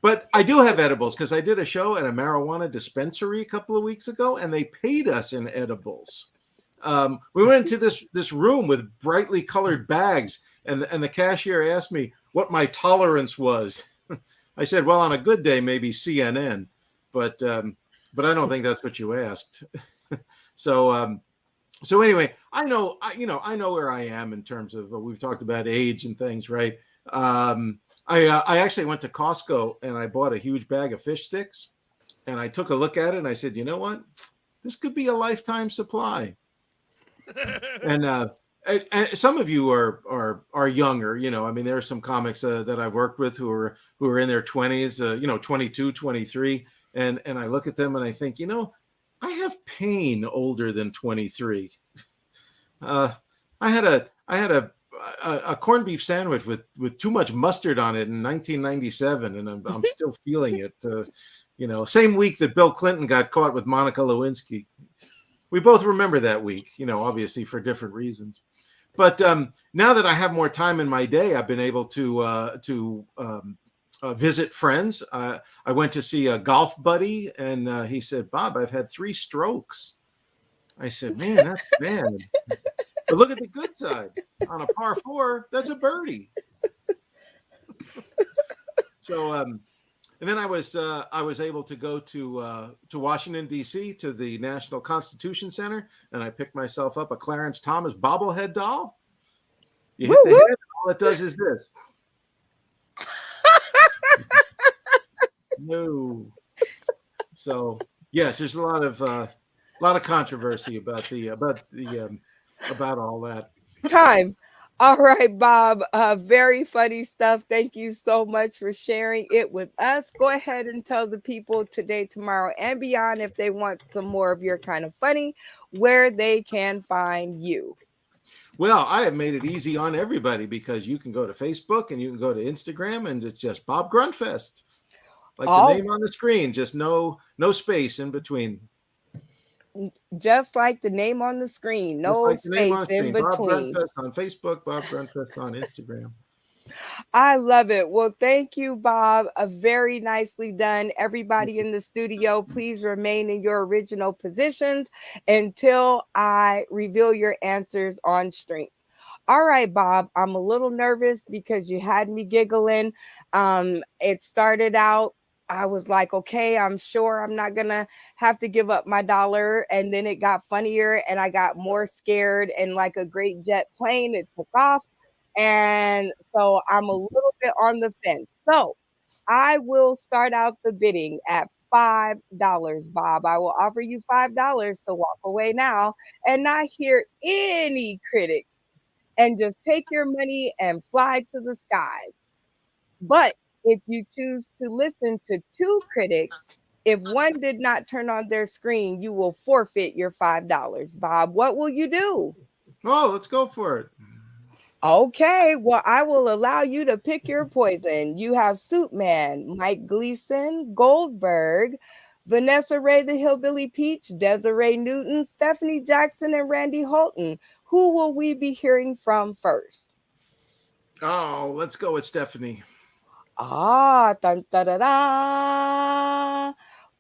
But I do have edibles because I did a show at a marijuana dispensary a couple of weeks ago, and they paid us in edibles. We went into this room with brightly colored bags, and the cashier asked me what my tolerance was. I said, well, on a good day, maybe CNN, but I don't think that's what you asked. So anyway, I know where I am in terms of we've talked about age and things, right? I actually went to Costco and I bought a huge bag of fish sticks, and I took a look at it and I said, you know what, this could be a lifetime supply. And some of you are younger, I mean, there are some comics that I've worked with who are in their 20s, 22, 23, and I look at them and I think, I have pain older than 23. I had a corned beef sandwich with too much mustard on it in 1997, and I'm still feeling it. Same week that Bill Clinton got caught with Monica Lewinsky. We both remember that week, obviously for different reasons. But now that I have more time in my day, I've been able to visit friends. I went to see a golf buddy, and he said, Bob, I've had 3 strokes. I said, man, that's bad. But look at the good side. On a par 4, that's a birdie. So, and then I was able to go to Washington, D.C., to the National Constitution Center, and I picked myself up a Clarence Thomas bobblehead doll. You hit the head, all it does is this. No. So yes, there's a lot of controversy about all that. Time. All right, Bob. Very funny stuff. Thank you so much for sharing it with us. Go ahead and tell the people today, tomorrow, and beyond, if they want some more of your kind of funny, where they can find you. Well, I have made it easy on everybody because you can go to Facebook and you can go to Instagram, and it's just Bob Grunfest, like the name on the screen, just no space in between. Just like the name on the screen, no space in between. Bob Grunfest on Facebook, Bob Grunfest on Instagram. I love it. Well, thank you, Bob. Very nicely done. Everybody in the studio, please remain in your original positions until I reveal your answers on stream. All right, Bob, I'm a little nervous because you had me giggling. It started out, I was like, okay, I'm sure I'm not going to have to give up my $1. And then it got funnier and I got more scared, and like a great jet plane, it took off. And so I'm a little bit on the fence. So I will start out the bidding at $5, Bob. I will offer you $5 to walk away now and not hear any critics, and just take your money and fly to the skies. But if you choose to listen to 2 critics, if one did not turn on their screen, you will forfeit your $5. Bob, what will you do? Oh, let's go for it. Okay, well, I will allow you to pick your poison. You have Soup Man, Mike Gleason, Goldberg, Vanessa Ray, the Hillbilly Peach, Desiree Newton, Stephanie Jackson, and Randy Holton. Who will we be hearing from first? Oh, let's go with Stephanie. Dun, da, da, da.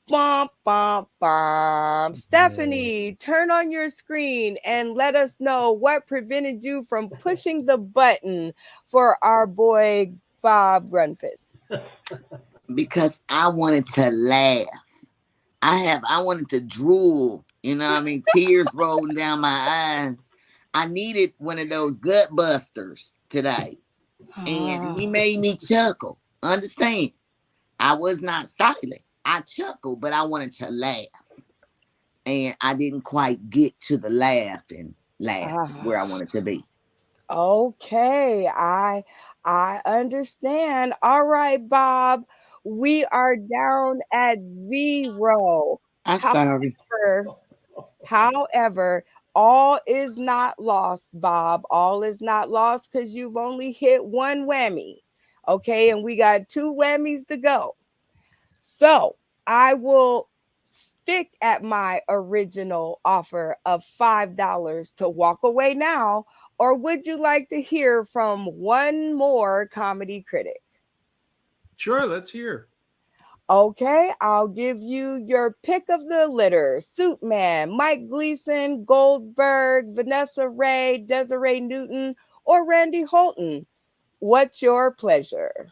Bum, bum, bum. Stephanie, turn on your screen and let us know what prevented you from pushing the button for our boy Bob Grunfest. Because I wanted to laugh. I wanted to drool. Tears rolling down my eyes. I needed one of those gut busters today. And he made me chuckle. Understand? I was not silent. I chuckled, but I wanted to laugh. And I didn't quite get to the laugh where I wanted to be. Okay, I understand. All right, Bob. We are down at 0. I'm sorry. However, all is not lost, Bob. All is not lost because you've only hit 1 whammy. Okay, and we got 2 whammies to go. So I will stick at my original offer of $5 to walk away now, or would you like to hear from one more comedy critic? Sure, let's hear. Okay, I'll give you your pick of the litter. Suit Man, Mike Gleason, Goldberg, Vanessa Ray, Desiree Newton, or Randy Holton. What's your pleasure?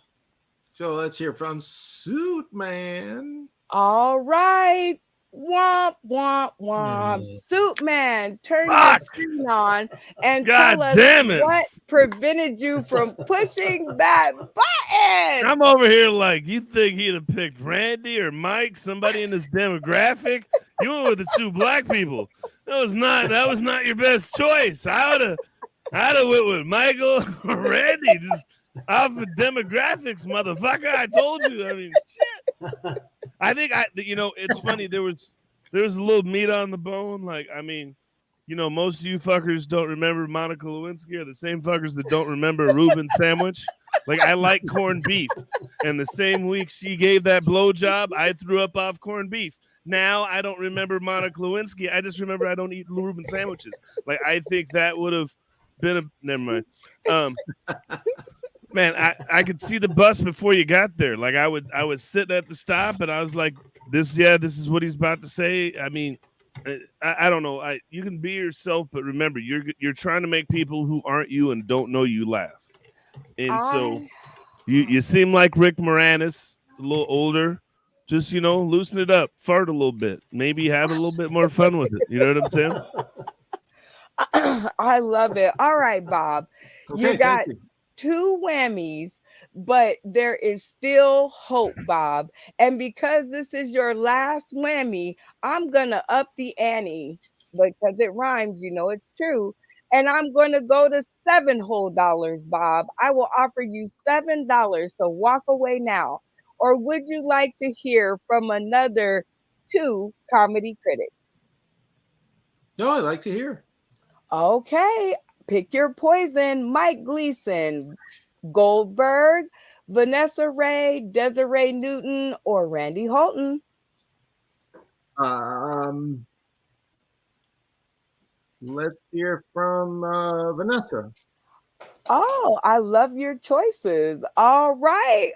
So let's hear from Suit Man. All right. Womp, womp, womp. Yeah. Suit Man, turn your Fuck! screen on and God tell us damn it! what prevented you from pushing that button. I'm over here like, you think he'd have picked Randy or Mike, somebody in this demographic? You went with the two black people. That was not your best choice. I'd have went with Michael or Randy, just off of demographics, motherfucker. I told you. I mean, shit. I think it's funny. There was a little meat on the bone. Like, I mean, most of you fuckers don't remember Monica Lewinsky are the same fuckers that don't remember a Reuben sandwich. Like, I like corned beef. And the same week she gave that blowjob, I threw up off corned beef. Now I don't remember Monica Lewinsky. I just remember I don't eat Reuben sandwiches. Like, I think that would have been never mind. Man, I could see the bus before you got there. Like, I would sit at the stop and I was like, this is what he's about to say. I mean, I don't know. You can be yourself, but remember, you're trying to make people who aren't you and don't know you laugh. And so you seem like Rick Moranis, a little older. Just, loosen it up, fart a little bit, maybe have a little bit more fun with it. You know what I'm saying? I love it. All right, Bob. Okay, You got thank you. 2 whammies, but there is still hope, Bob. And because this is your last whammy, I'm going to up the ante because it rhymes, it's true. And I'm going to go to $7 whole, Bob. I will offer you $7 to walk away now. Or would you like to hear from another 2 comedy critics? No, I like to hear. Okay, pick your poison. Mike Gleason, Goldberg, Vanessa Ray, Desiree Newton, or Randy Holton. Let's hear from Vanessa. Oh, I love your choices. All right.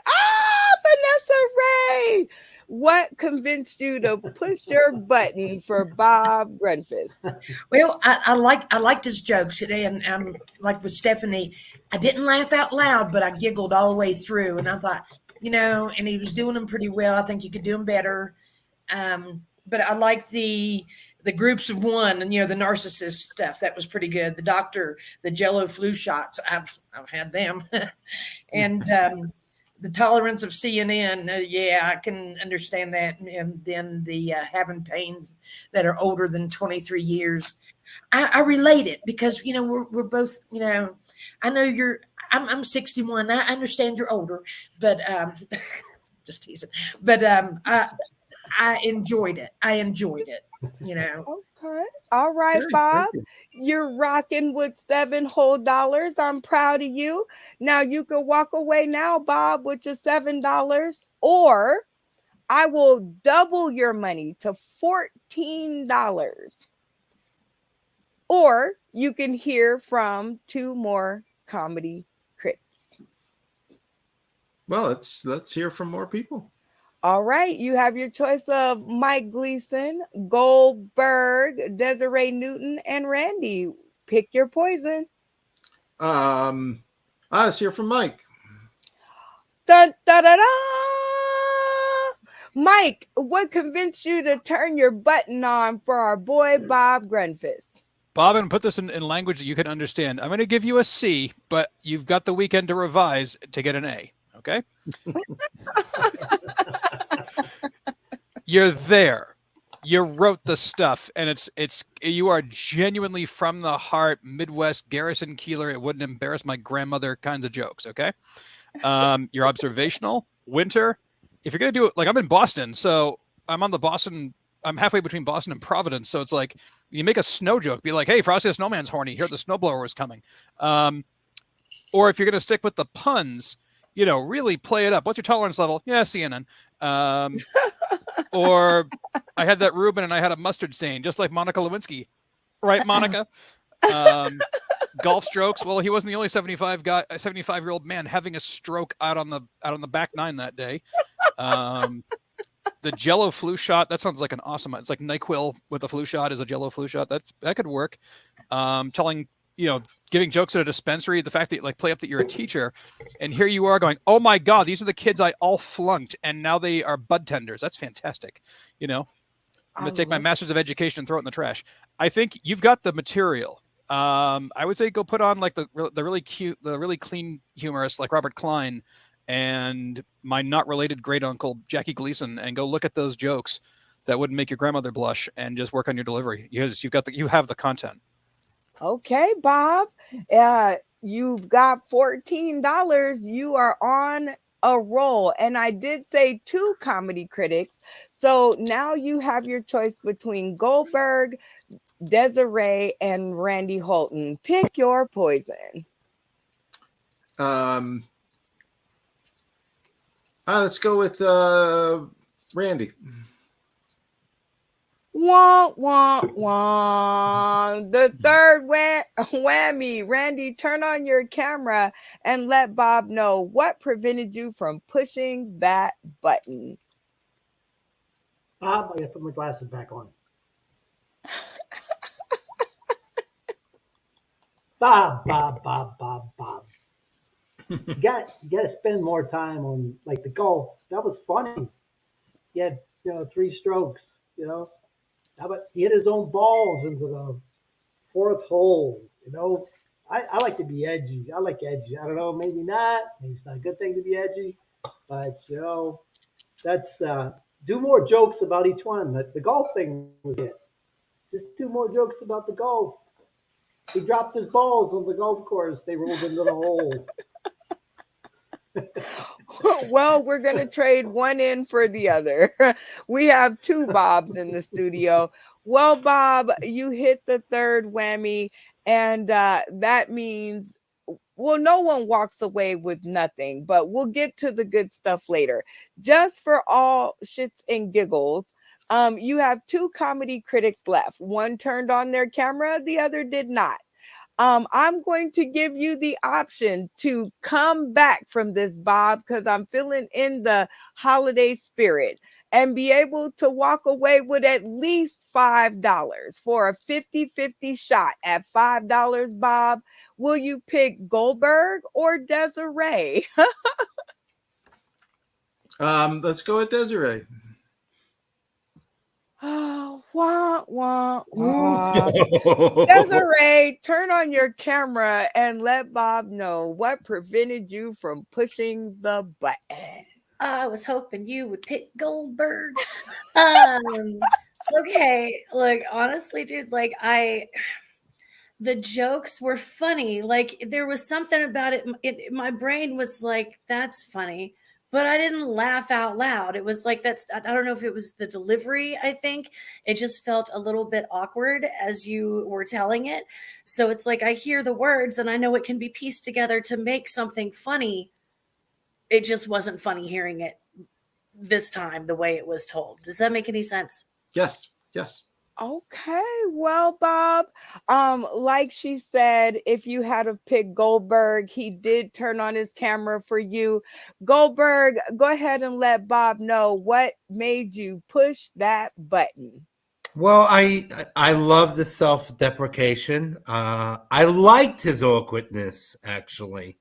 Vanessa Ray. What convinced you to push your button for Bob Grunfist? Well, I liked his jokes today, and like with Stephanie, I didn't laugh out loud, but I giggled all the way through, and I thought, and he was doing them pretty well. I think you could do them better. But I like the groups of one, and the narcissist stuff. That was pretty good. The doctor, the Jello flu shots, I've had them, and the tolerance of CNN. Yeah, I can understand that. And then the having pains that are older than 23 years. I relate it because we're both. I know I'm 61. I understand you're older, but just teasing. But I enjoyed it. Okay. All right, Okay, Bob. thank you. You're rocking with $7 whole. I'm proud of you. Now you can walk away now, Bob, with your $7, or I will double your money to $14. Or you can hear from 2 more comedy critics. Well, let's hear from more people. All right, you have your choice of Mike Gleason, Goldberg, Desiree Newton, and Randy. Pick your poison. Let's hear from Mike. Dun, da, da, da. Mike, what convinced you to turn your button on for our boy Bob Grunfist? Bob, and put this in language that you can understand. I'm going to give you a C, but you've got the weekend to revise to get an A. Okay? You're there. You wrote the stuff, and it's you are genuinely from the heart, Midwest Garrison Keeler. It wouldn't embarrass my grandmother kinds of jokes. Okay, you're observational. Winter. If you're gonna do it, like I'm in Boston, so I'm on the Boston. I'm halfway between Boston and Providence, so it's like you make a snow joke, be like, "Hey, Frosty the Snowman's horny. Here, the snowblower is coming." Or if you're gonna stick with the puns, really play it up. What's your tolerance level? Yeah, CNN. Or I had that Reuben and I had a mustard stain, just like Monica Lewinsky. Right, Monica? Golf strokes. Well, he wasn't the only 75-year-old man having a stroke out on the back nine that day. the Jello flu shot, that sounds like an awesome. It's like NyQuil with a flu shot is a Jello flu shot. That could work. Telling, giving jokes at a dispensary. The fact that like play up that you're a teacher, and here you are going, oh my God, these are the kids I all flunked, and now they are bud tenders. That's fantastic. I'm gonna take my master's of education and throw it in the trash. I think you've got the material. I would say go put on like the really cute, the really clean humorist like Robert Klein and my not related great uncle Jackie Gleason, and go look at those jokes that wouldn't make your grandmother blush, and just work on your delivery. Because you have the content. Okay, Bob. You've got $14. You are on a roll. And I did say 2 comedy critics. So now you have your choice between Goldberg, Desiree, and Randy Holton. Pick your poison. Let's go with Randy. Wah, wah, wah. The third whammy. Randy, turn on your camera and let Bob know what prevented you from pushing that button. Bob, I gotta put my glasses back on. Bob. You got to spend more time on like the golf. That was funny. He had 3 strokes. How about he hit his own balls into the 4th hole? I like to be edgy. I like edgy. I don't know, maybe not. Maybe it's not a good thing to be edgy, but that's do more jokes about each one. The golf thing was it. Just 2 more jokes about the golf. He dropped his balls on the golf course. They rolled into the hole. Well, we're going to trade one in for the other. We have 2 Bobs in the studio. Well, Bob, you hit the third whammy, and that means, well, no one walks away with nothing, but we'll get to the good stuff later. Just for all shits and giggles, you have 2 comedy critics left. One turned on their camera, the other did not. I'm going to give you the option to come back from this, Bob, because I'm feeling in the holiday spirit, and be able to walk away with at least $5 for a 50-50 shot at $5, Bob. Will you pick Goldberg or Desiree? Let's go with Desiree. Oh, wah, wah, wah. Desiree, turn on your camera and let Bob know what prevented you from pushing the button. I was hoping you would pick Goldberg. Okay, look, honestly, dude, the jokes were funny. Like there was something about it. My brain was like, "That's funny," but I didn't laugh out loud. It was like I don't know if it was the delivery. I think it just felt a little bit awkward as you were telling it. So it's like I hear the words and I know it can be pieced together to make something funny. It just wasn't funny hearing it this time the way it was told. Does that make any sense? Yes. Okay, well, Bob, like she said, if you had to pick Goldberg, he did turn on his camera for you. Goldberg, go ahead and let Bob know what made you push that button. Well, I love the self-deprecation. I liked his awkwardness actually.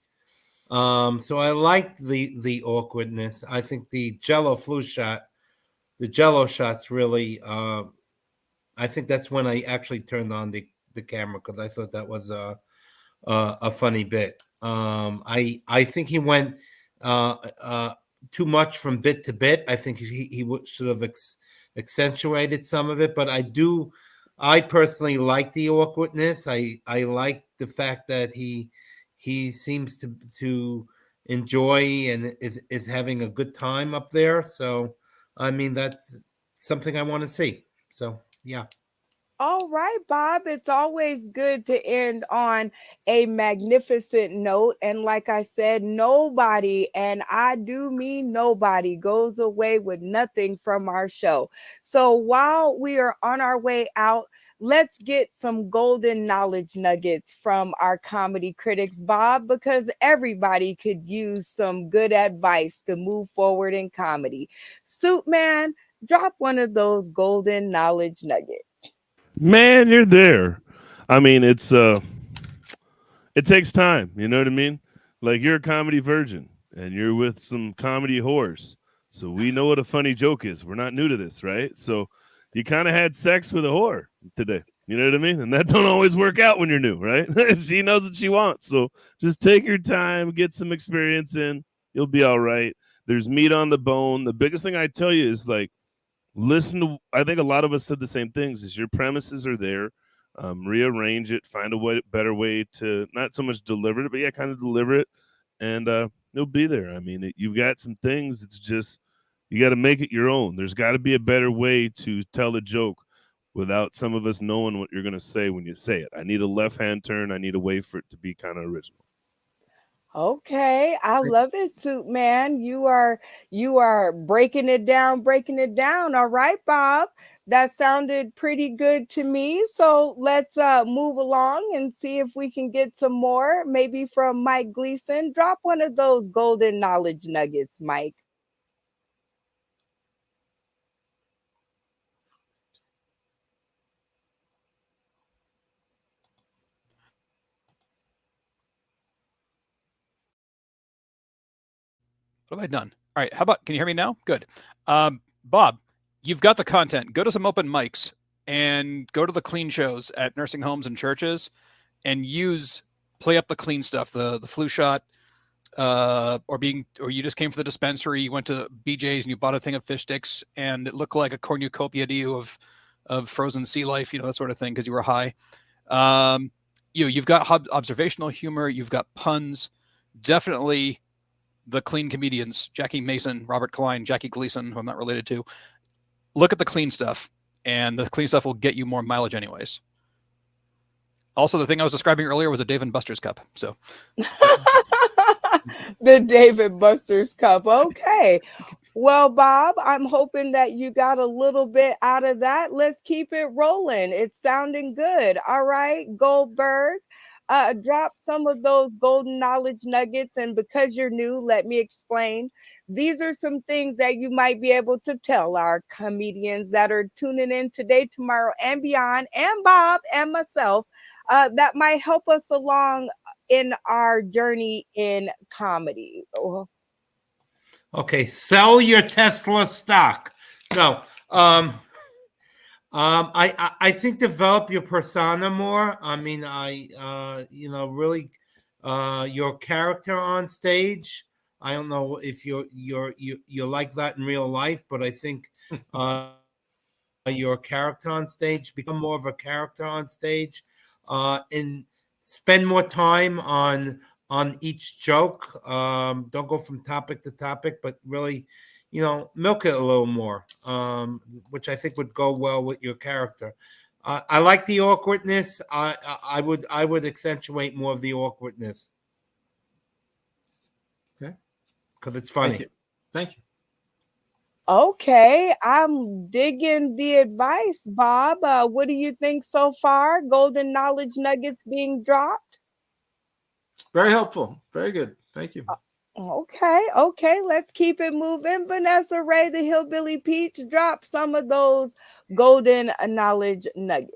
So I liked the awkwardness. I think the Jello shots really. I think that's when I actually turned on the camera because I thought that was a funny bit. I think he went too much from bit to bit. I think he should have accentuated some of it, but I personally like the awkwardness. I like the fact that he seems to enjoy and is having a good time up there. So I mean that's something I want to see. So yeah. All right, Bob. It's always good to end on a magnificent note. And like I said, nobody, and I do mean nobody, goes away with nothing from our show. So while we are on our way out, let's get some golden knowledge nuggets from our comedy critics, Bob, because everybody could use some good advice to move forward in comedy. Suit Man, Drop one of those golden knowledge nuggets. Man, you're there. I mean, it takes time. You know what I mean? Like you're a comedy virgin and you're with some comedy whores. So we know what a funny joke is. We're not new to this, right? So you kind of had sex with a whore today. You know what I mean? And that don't always work out when you're new, right? She knows what she wants. So just take your time, get some experience in. You'll be all right. There's meat on the bone. The biggest thing I tell you is like listen to, I think a lot of us said the same things, is your premises are there. Rearrange it, find a better way to not so much deliver it, but yeah, kind of deliver it, and it'll be there. I mean, you've got some things. It's just you got to make it your own. There's got to be a better way to tell a joke without some of us knowing what you're going to say when you say it. I need a left hand turn. I need a way for it to be kind of original. Okay, I love it, Soup Man. You are breaking it down. All right, Bob. That sounded pretty good to me. So let's move along and see if we can get some more, maybe from Mike Gleason. Drop one of those golden knowledge nuggets, Mike. What have I done? All right. How about, can you hear me now? Good. Bob, you've got the content. Go to some open mics and go to the clean shows at nursing homes and churches and play up the clean stuff, the flu shot, or you just came from the dispensary, you went to BJ's and you bought a thing of fish sticks and it looked like a cornucopia to you of frozen sea life, that sort of thing, because you were high. You've got observational humor, you've got puns, definitely the clean comedians, Jackie Mason, Robert Klein, Jackie Gleason, who I'm not related to. Look at the clean stuff, and the clean stuff will get you more mileage anyways. Also, the thing I was describing earlier was a Dave & Buster's cup. So The David Buster's cup. Okay. Well, Bob, I'm hoping that you got a little bit out of that. Let's keep it rolling. It's sounding good. All right, Goldberg. Drop some of those golden knowledge nuggets. And because you're new, let me explain. These are some things that you might be able to tell our comedians that are tuning in today, tomorrow, and beyond, and Bob and myself, that might help us along in our journey in comedy. Oh, Okay, sell your Tesla stock. No, I think develop your persona more. I mean, really, your character on stage. I don't know if you're like that in real life, but I think your character on stage, become more of a character on stage, and spend more time on each joke. Don't go from topic to topic, but really, milk it a little more, which I think would go well with your character. I like the awkwardness. I would accentuate more of the awkwardness. Okay. Because it's Thank funny. you. Thank you. okay, I'm digging the advice, Bob. What do you think so far? Golden knowledge nuggets being dropped? Very helpful. Very good. Thank you. Okay, let's keep it moving. Vanessa Ray, the Hillbilly Peach, drop some of those golden knowledge nuggets.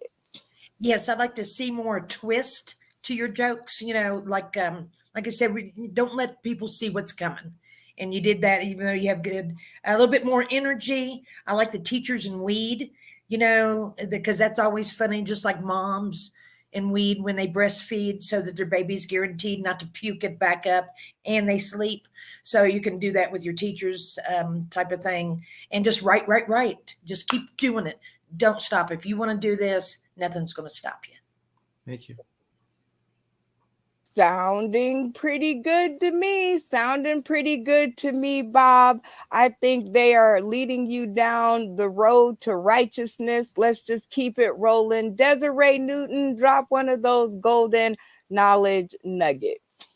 Yes, I'd like to see more twist to your jokes. Like I said, don't let people see what's coming. And you did that, even though you have a little bit more energy. I like the teachers and weed, because that's always funny. Just like moms and weed when they breastfeed, so that their baby's guaranteed not to puke it back up and they sleep. So you can do that with your teachers, type of thing, and just write. Just keep doing it. Don't stop. If you want to do this, nothing's going to stop you. Thank you. Sounding pretty good to me. Sounding pretty good to me, Bob. I think they are leading you down the road to righteousness. Let's just keep it rolling. Desiree Newton, drop one of those golden knowledge nuggets.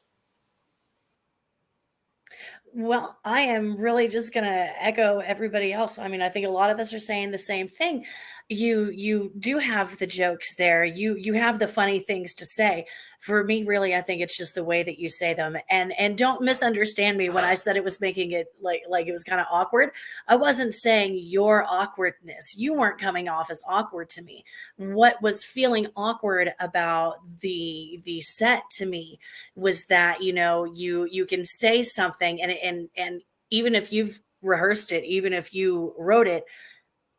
Well, I am really just going to echo everybody else. I mean, I think a lot of us are saying the same thing. you do have the jokes there. You have the funny things to say. For me, really, I think it's just the way that you say them. And don't misunderstand me when I said it was making it like it was kind of awkward. I wasn't saying your awkwardness. You weren't coming off as awkward to me. What was feeling awkward about the set to me was that, you can say something, and even if you've rehearsed it, even if you wrote it,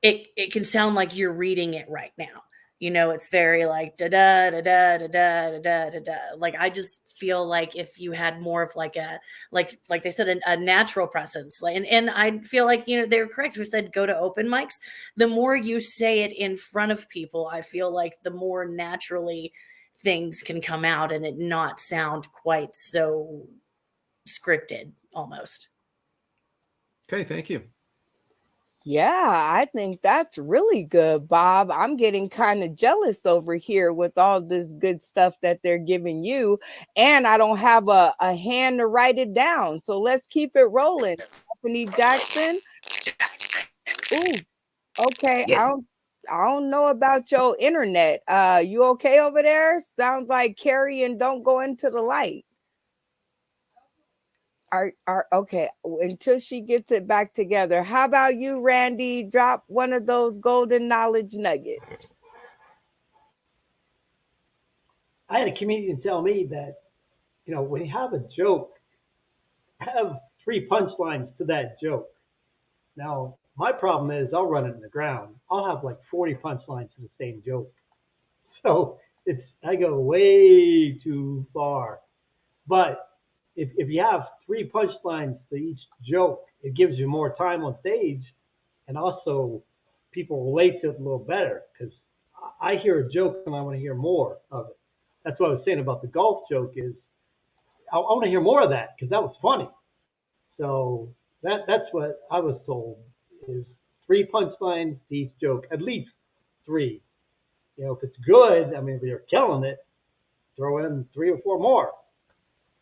it can sound like you're reading it right now. It's very like da da da da da da da da da. Like, I just feel like if you had more of like a like they said, a natural presence. And I feel like, they were correct who said go to open mics. The more you say it in front of people, I feel like the more naturally things can come out and it not sound quite so scripted almost. Okay, thank you. Yeah, I think that's really good, Bob. I'm getting kind of jealous over here with all this good stuff that they're giving you. And I don't have a hand to write it down. So let's keep it rolling. Stephanie Jackson. Ooh, okay. Yes. I don't know about your internet. You okay over there? Sounds like Carrie and Don't Go Into the Light. Are okay until she gets it back together. How about you, Randy? Drop one of those golden knowledge nuggets. I had a comedian tell me that, when you have a joke, have three punchlines to that joke. Now, my problem is I'll run it in the ground. I'll have like 40 punchlines to the same joke. So I go way too far. But if you have three punchlines to each joke, it gives you more time on stage, and also people relate to it a little better because I hear a joke and I want to hear more of it. That's what I was saying about the golf joke is I want to hear more of that because that was funny. So that's what I was told is three punchlines to each joke, at least three. If it's good, I mean, if you're killing it, throw in three or four more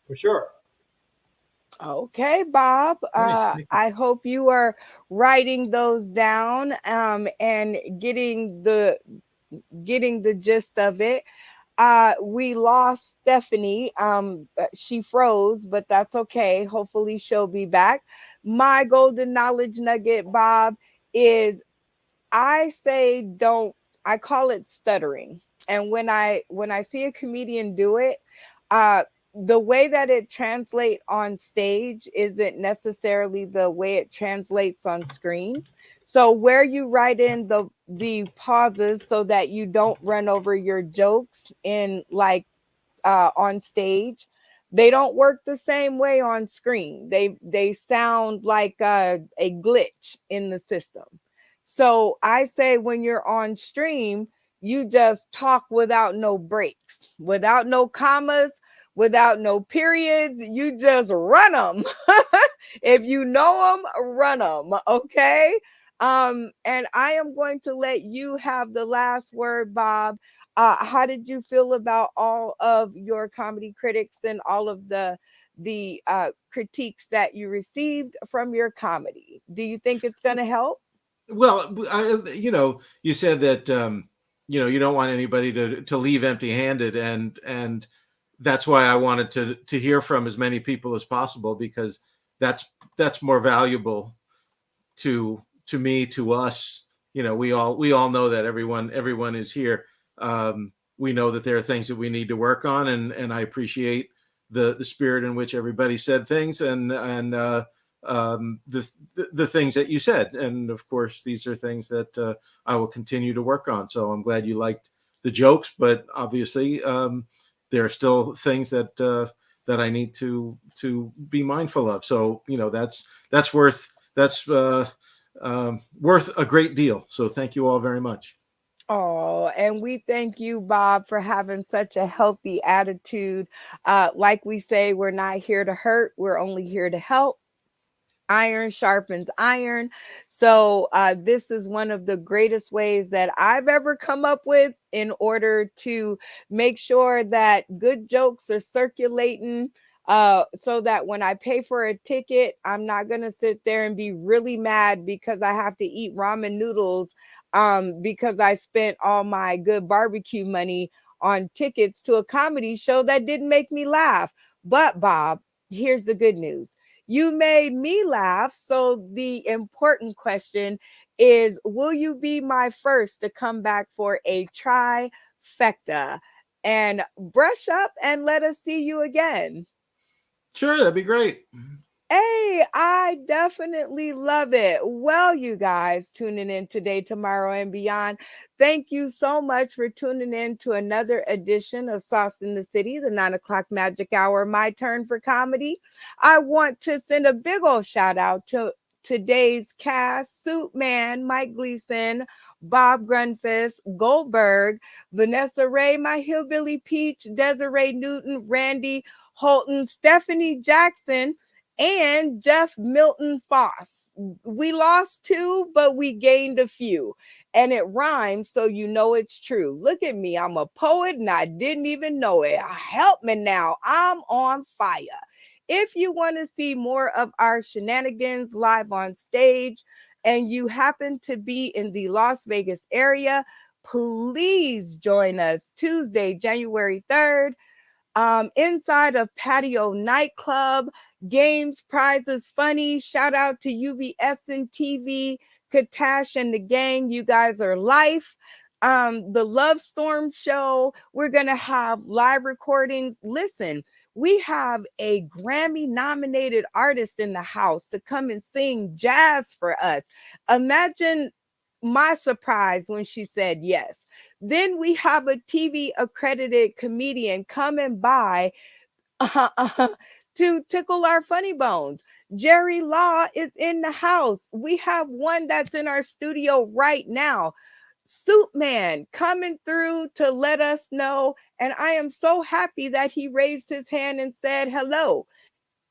for sure. Okay, Bob. I hope you are writing those down and getting the gist of it. We lost Stephanie. She froze, but that's okay. Hopefully she'll be back. My golden knowledge nugget, Bob, is I call it stuttering. And when I see a comedian do it, uh the way that it translates on stage isn't necessarily the way it translates on screen. So where you write in the pauses so that you don't run over your jokes in like on stage, they don't work the same way on screen. They sound like a glitch in the system. So I say when you're on stream, you just talk without no breaks, without no commas, without no periods. You just run them. If you know them, run them. Okay. And I am going to let you have the last word, Bob. How did you feel about all of your comedy critics and all of the critiques that you received from your comedy? Do you think it's going to help? Well, you said that you don't want anybody to leave empty-handed, and that's why I wanted to hear from as many people as possible, because that's more valuable to me, to us. We all know that everyone is here. We know that there are things that we need to work on, and I appreciate the spirit in which everybody said things, and the things that you said. And of course, these are things that I will continue to work on. So I'm glad you liked the jokes, but obviously there are still things that I need to be mindful of. So that's worth a great deal. So thank you all very much. Oh, and we thank you, Bob, for having such a healthy attitude. Like we say, we're not here to hurt, we're only here to help. Iron sharpens iron. So this is one of the greatest ways that I've ever come up with in order to make sure that good jokes are circulating, so that when I pay for a ticket, I'm not going to sit there and be really mad because I have to eat ramen noodles because I spent all my good barbecue money on tickets to a comedy show that didn't make me laugh. But Bob, here's the good news. You made me laugh. So the important question is, will you be my first to come back for a trifecta? And brush up and let us see you again. Sure, that'd be great. Hey, I definitely love it. Well, you guys tuning in today, tomorrow, and beyond, thank you so much for tuning in to another edition of Sauce in the City, the 9 o'clock magic hour, my turn for comedy. I want to send a big old shout out to today's cast: Suit Man, Mike Gleason, Bob Grunfist, Goldberg, Vanessa Ray, my hillbilly peach, Desiree Newton, Randy Holton, Stephanie Jackson, and Jeff Milton Foss. We lost two, but we gained a few. And it rhymes, so you know it's true. Look at me. I'm a poet and I didn't even know it. Help me now. I'm on fire. If you want to see more of our shenanigans live on stage and you happen to be in the Las Vegas area, please join us Tuesday, January 3rd, inside of Patio Nightclub. Games, prizes, funny. Shout out to UBS and TV, Katash and the gang. You guys are life. The Love Storm show. We're gonna have live recordings. Listen, we have a Grammy nominated artist in the house to come and sing jazz for us. Imagine my surprise when she said yes. Then we have a TV accredited comedian coming by to tickle our funny bones. Jerry Law is in the house. We have one that's in our studio right now. Suit Man coming through to let us know. And I am so happy that he raised his hand and said hello.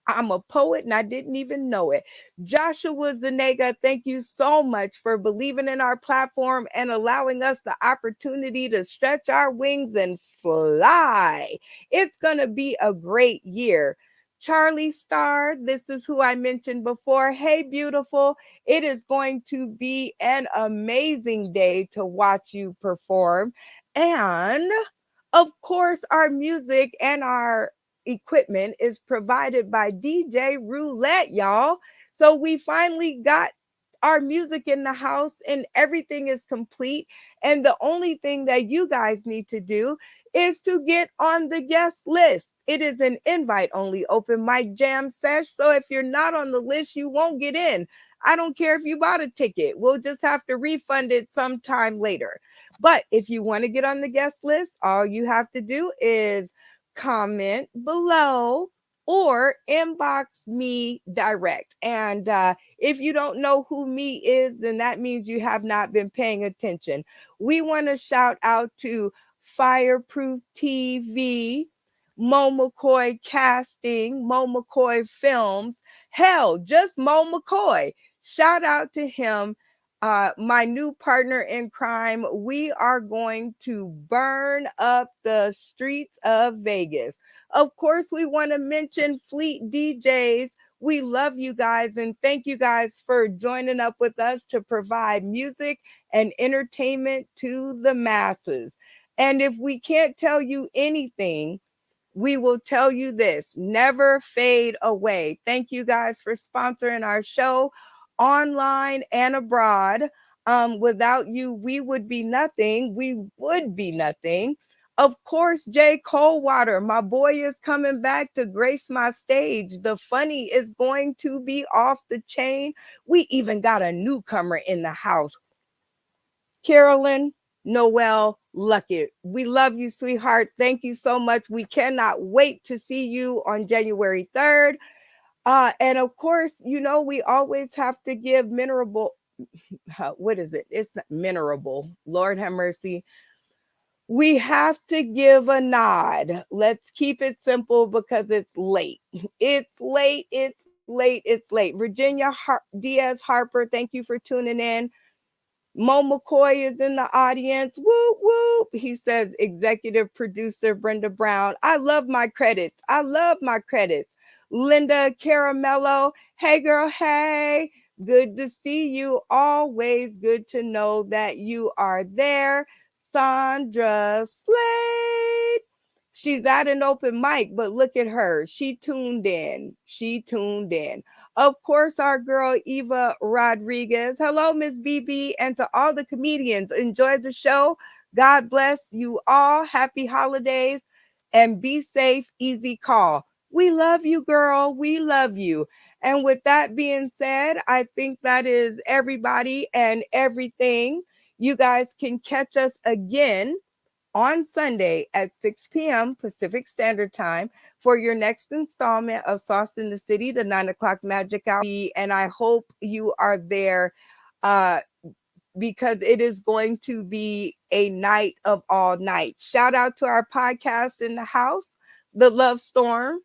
I'm a poet and I didn't even know it. Joshua Zanega, thank you so much for believing in our platform and allowing us the opportunity to stretch our wings and fly. It's going to be a great year. Charlie Starr, this is who I mentioned before. Hey, beautiful. It is going to be an amazing day to watch you perform. And of course, our music and our equipment is provided by DJ Roulette, y'all. So we finally got our music in the house and everything is complete. And the only thing that you guys need to do is to get on the guest list. It is an invite only open mic jam sesh. So if you're not on the list, you won't get in. I don't care if you bought a ticket. We'll just have to refund it sometime later. But if you want to get on the guest list, all you have to do is comment below or inbox me direct. And if you don't know who me is, then that means you have not been paying attention. We want to shout out to Fireproof TV, Mo McCoy Casting, Mo McCoy Films, hell, just Mo McCoy. Shout out to him. My new partner in crime. We are going to burn up the streets of Vegas. Of course, we want to mention Fleet DJs. We love you guys and thank you guys for joining up with us to provide music and entertainment to the masses. And if we can't tell you anything, we will tell you this: never fade away. Thank you guys for sponsoring our show online and abroad. Without you, we would be nothing. We would be nothing. Of course, Jay Coldwater, my boy, is coming back to grace my stage. The funny is going to be off the chain. We even got a newcomer in the house, Carolyn Noel Luckett. We love you, sweetheart. Thank you so much. We cannot wait to see you on January 3rd. And of course, you know, we always have to give minerable, what is it? It's not minerable. Lord have mercy. We have to give a nod. Let's keep it simple because it's late. It's late. It's late. It's late. Virginia Diaz Harper, thank you for tuning in. Mo McCoy is in the audience. Whoop, whoop. He says, executive producer Brenda Brown. I love my credits. I love my credits. Linda Caramello. Hey, girl. Hey. Good to see you. Always good to know that you are there. Sandra Slade. She's at an open mic, but look at her. She tuned in. She tuned in. Of course, our girl Eva Rodriguez. Hello, Miss BB, and to all the comedians. Enjoy the show. God bless you all. Happy holidays and be safe. Easy call. We love you, girl. We love you. And with that being said, I think that is everybody and everything. You guys can catch us again on Sunday at 6 p.m. Pacific Standard Time for your next installment of Sauce in the City, the 9 o'clock Magic Hour. And I hope you are there because it is going to be a night of all nights. Shout out to our podcast in the house, The Love Storm,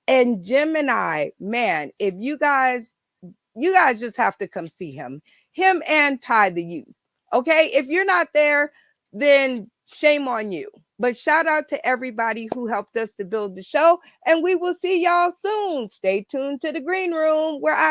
and Gemini. Man, if you guys just have to come see him and Ty the Youth. Okay, if you're not there, then shame on you. But shout out to everybody who helped us to build the show, and we will see y'all soon. Stay tuned to the green room. We're out of